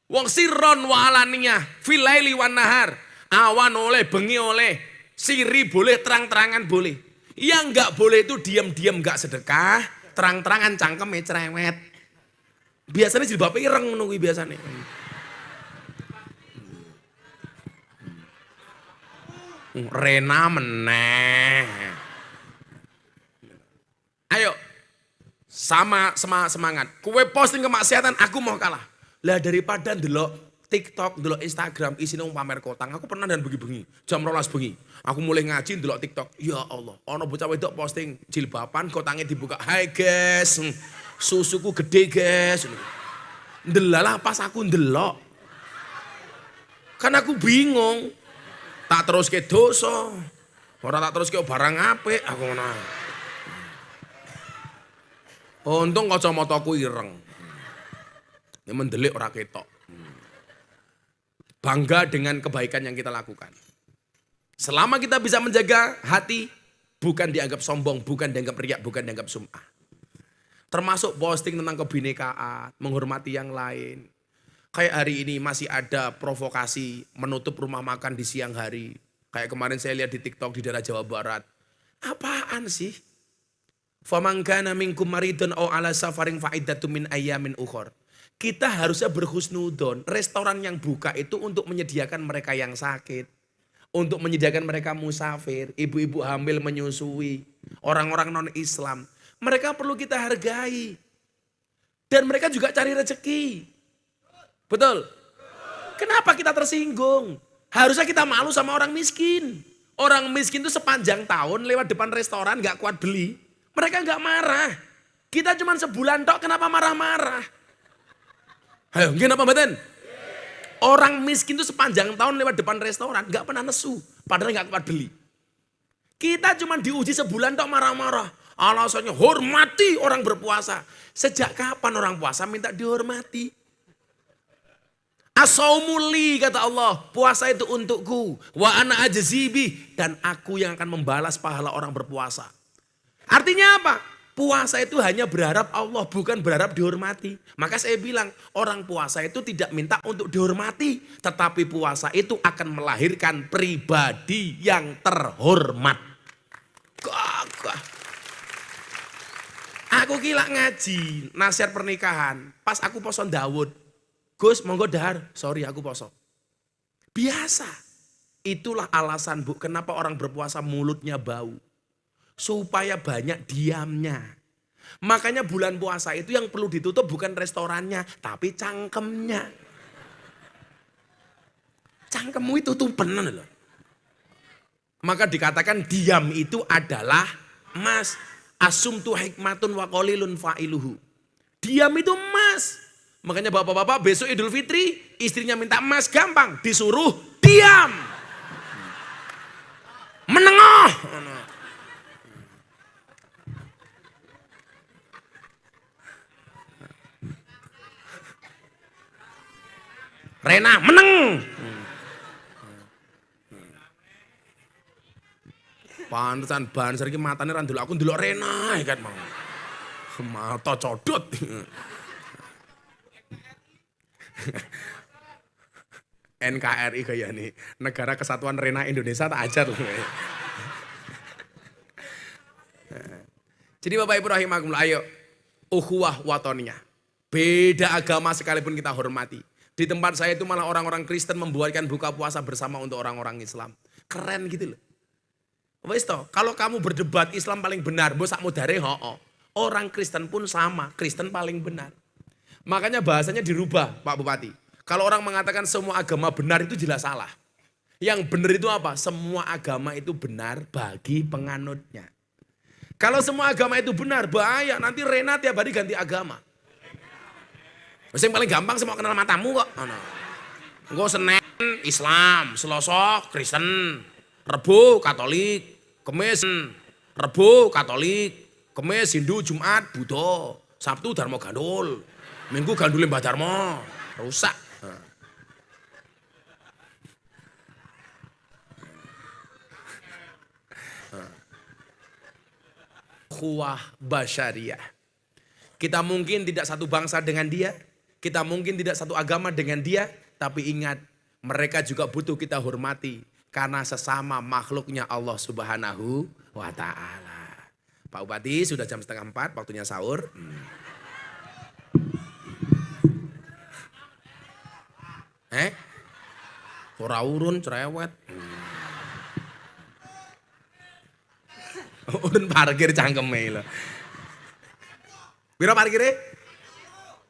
Wong sirron wa alaniyah, fil laili wan nahar. Awan oleh, bengi oleh, siri boleh, terang-terangan boleh. Yang enggak boleh itu diam-diam enggak sedekah, terang-terangan cangkeme cerewet. Biasanya jilbabe ireng ngono kuwi biasane. Rena meneh. Ayo. Sama semangat. Kue posting kemaksiatan aku mau kalah. Lah daripada ndelok TikTok, ndelok Instagram isine wong pamer kotang. Aku pernah dan bengi-bengi, jam 12 bengi. Aku mulai ngaji ndelok TikTok. Ya Allah, ana bocah wedok posting jilbaban kotange dibuka. Hai guys, susuku gede guys. Ndelalah pas aku ndelok. Kan aku bingung. Tak terus ke dosa. Ora tak terus ke barang apik aku ngono. Untung kacamataku ireng. Ya mendelik ora ketok. Bangga dengan kebaikan yang kita lakukan. Selama kita bisa menjaga hati, bukan dianggap sombong, bukan dianggap riak, bukan dianggap sum'ah. Termasuk posting tentang kebinekaan, menghormati yang lain. Kayak hari ini masih ada provokasi menutup rumah makan di siang hari. Kayak kemarin saya lihat di TikTok di daerah Jawa Barat. Apaan sih? Faman kana minkum maridun aw ala safarin fa'iddatun min ayyamin ukhor. Kita harusnya berhusnudon. Restoran yang buka itu untuk menyediakan mereka yang sakit. Untuk menyediakan mereka musafir. Ibu-ibu hamil menyusui. Orang-orang non-Islam. Mereka perlu kita hargai. Dan mereka juga cari rezeki. Betul? Kenapa kita tersinggung? Harusnya kita malu sama orang miskin. Orang miskin itu sepanjang tahun lewat depan restoran gak kuat beli. Mereka gak marah. Kita cuma sebulan tok kenapa marah-marah? Ayo, kenapa mboten? Orang miskin itu sepanjang tahun lewat depan restoran gak pernah nesu, padahal gak kuat beli. Kita cuma diuji sebulan tok marah-marah. Alasannya hormati orang berpuasa. Sejak kapan orang puasa minta dihormati? As-saumuli kata Allah, puasa itu untukku. Wa ana ajzibi, dan aku yang akan membalas pahala orang berpuasa. Artinya apa? Puasa itu hanya berharap Allah, bukan berharap dihormati. Maka saya bilang, orang puasa itu tidak minta untuk dihormati. Tetapi puasa itu akan melahirkan pribadi yang terhormat. Gagah. Aku gila ngaji, nasihat pernikahan. Pas aku poso Daud. Gus, monggo dahar. Sorry, aku poso. Biasa. Itulah alasan Bu, kenapa orang berpuasa mulutnya bau. Supaya banyak diamnya. Makanya bulan puasa itu yang perlu ditutup bukan restorannya, tapi cangkemnya. Cangkemmu itu tutupan loh. Maka dikatakan diam itu adalah emas. Asumtu hikmatun wa qalilun fa'iluhu. Diam itu emas. Makanya bapak-bapak besok Idul Fitri istrinya minta emas gampang. Disuruh diam. Menengah. Rena meneng. Pantesan banser iki matane ra ndelok aku ndelok Rena kan mau. Mata codot. NKRI kayak nih, Negara Kesatuan Rena Indonesia tak ajar loh. Jadi Bapak Ibu rahimakumullah, ayo ukhuwah watoniyah. Beda agama sekalipun kita hormati. Di tempat saya itu malah orang-orang Kristen membuatkan buka puasa bersama untuk orang-orang Islam. Keren gitu loh. Wes toh, kalau kamu berdebat Islam paling benar, bos sakmu dare ho. Orang Kristen pun sama, Kristen paling benar. Makanya bahasanya dirubah, Pak Bupati. Kalau orang mengatakan semua agama benar itu jelas salah. Yang benar itu apa? Semua agama itu benar bagi penganutnya. Kalau semua agama itu benar, bahaya. Nanti Rena tiap hari ganti agama. Yang paling gampang semua kenal matamu kok. Engko Senin Islam, Selasa Kristen, Rebo Katolik, Kamis Rebo Katolik, Kamis Hindu, Jumat Buddha, Sabtu Dharma Gandul, Minggu Gandule Mbah Dharma. Rusak. Ukhuwah basyariah. Kita mungkin tidak satu bangsa dengan dia, kita mungkin tidak satu agama dengan dia, tapi ingat mereka juga butuh kita hormati karena sesama makhluknya Allah Subhanahu wa Ta'ala. Pak Bupati sudah jam 3:30 waktunya sahur. Ora urun cerewet. Urun parkir cangkeme lho. Pira parkire?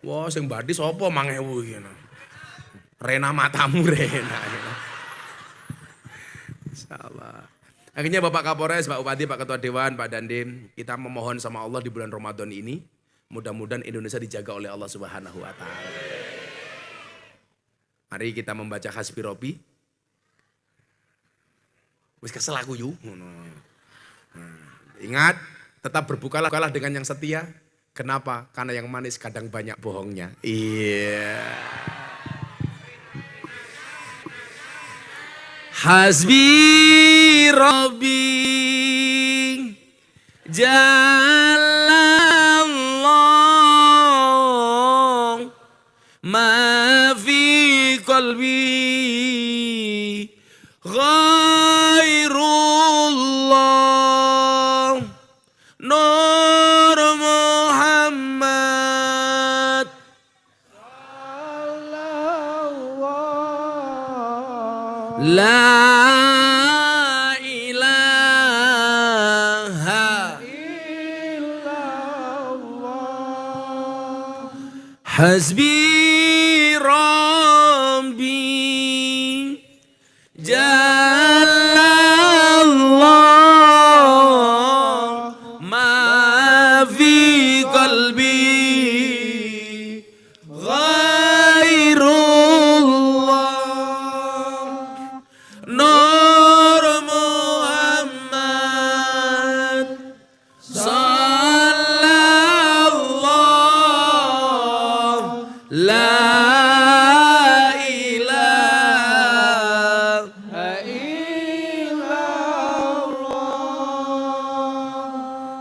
Wah, sing badi sapa 5.000 iki. Rena matamu Rena. Insyaallah. Akhirnya Bapak Kapolres, Pak Bupati, Pak Ketua Dewan, Pak Dandim, kita memohon sama Allah di bulan Ramadan ini, mudah-mudahan Indonesia dijaga oleh Allah Subhanahu wa Ta'ala. Mari kita membaca Hasbi Robbi. Wis kesel aku yuk. Ingat, tetap berbukalah dengan yang setia. Kenapa? Karena yang manis kadang banyak bohongnya. Iya. Hasbi Rabbi Jalallah ma fi qalbi ghairullah Nur Muhammad La ilaha illallah Hasbi Rabbi Jalallah ma fi qalbi Nur Muhammad Sallallahu La ilaha illallah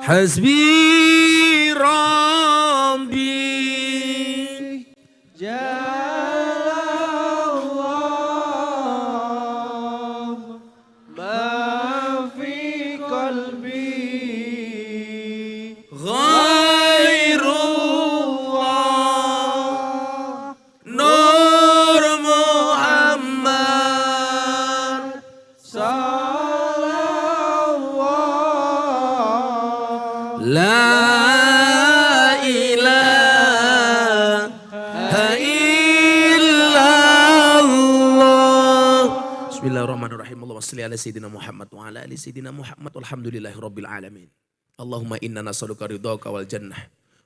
Hasbi Rabbi Ghairullah Nur Muhammad Sallallahu La ilaha illallah Bismillahirrahmanirrahim Allahumma salli ala Sayyidina Muhammad wa ala ali Sayyidina Muhammad Alhamdulillahi Rabbil Alamin Allahumma inna nas'aluka ridhaka wal jannah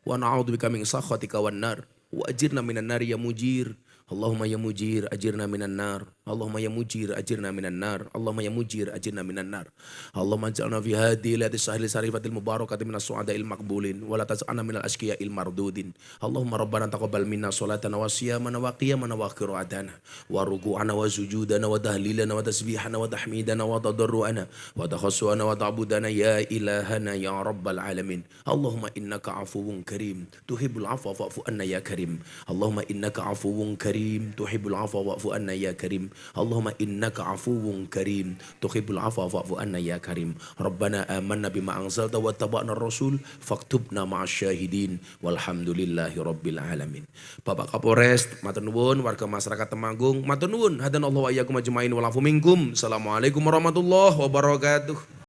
wa na'udzubika min sakhatika wan nar wa ajirna minan nar ya mujir Allahumma ya mujir ajirna minan nar Allahumma ya mujir ajirna minan nar Allahumma ya mujir ajirna minan nar Allahumma ij'alna fi hadhihi lati sahli sarifatil mubarakati minas su'adail maqbulin wa la taj'alna minal ashqiya'il mardudin Allahumma rabbana taqabbal minna salatana wa siyamana wa qiyamana wa qira'atana wa ruku'ana wa sujudana wa tahlilana wa tasbihana wa tahmidana wa tadarru'ana wa takhassuana wa ta'budana ya ilahana ya rabbal alamin Allahumma innaka afuwun karim tuhibbul afwa fa'fu anna ya karim Allahumma innaka afuwun karim karim tuhibbul afwa wa'fu anna ya karim. Allahumma innaka afuwun karim tuhibbul afwa wa'fu anna ya karim. Rabbana amanna bima anzalta wa taba'na rasul faktubna ma'asyahidin walhamdulillahi rabbil alamin. Bapak Kapolres, matur nuwun, warga masyarakat Temanggung, matur nuwun, hadanallahu wa iyyakum ajmain wal afu minkum. Assalamualaikum warahmatullahi wabarakatuh.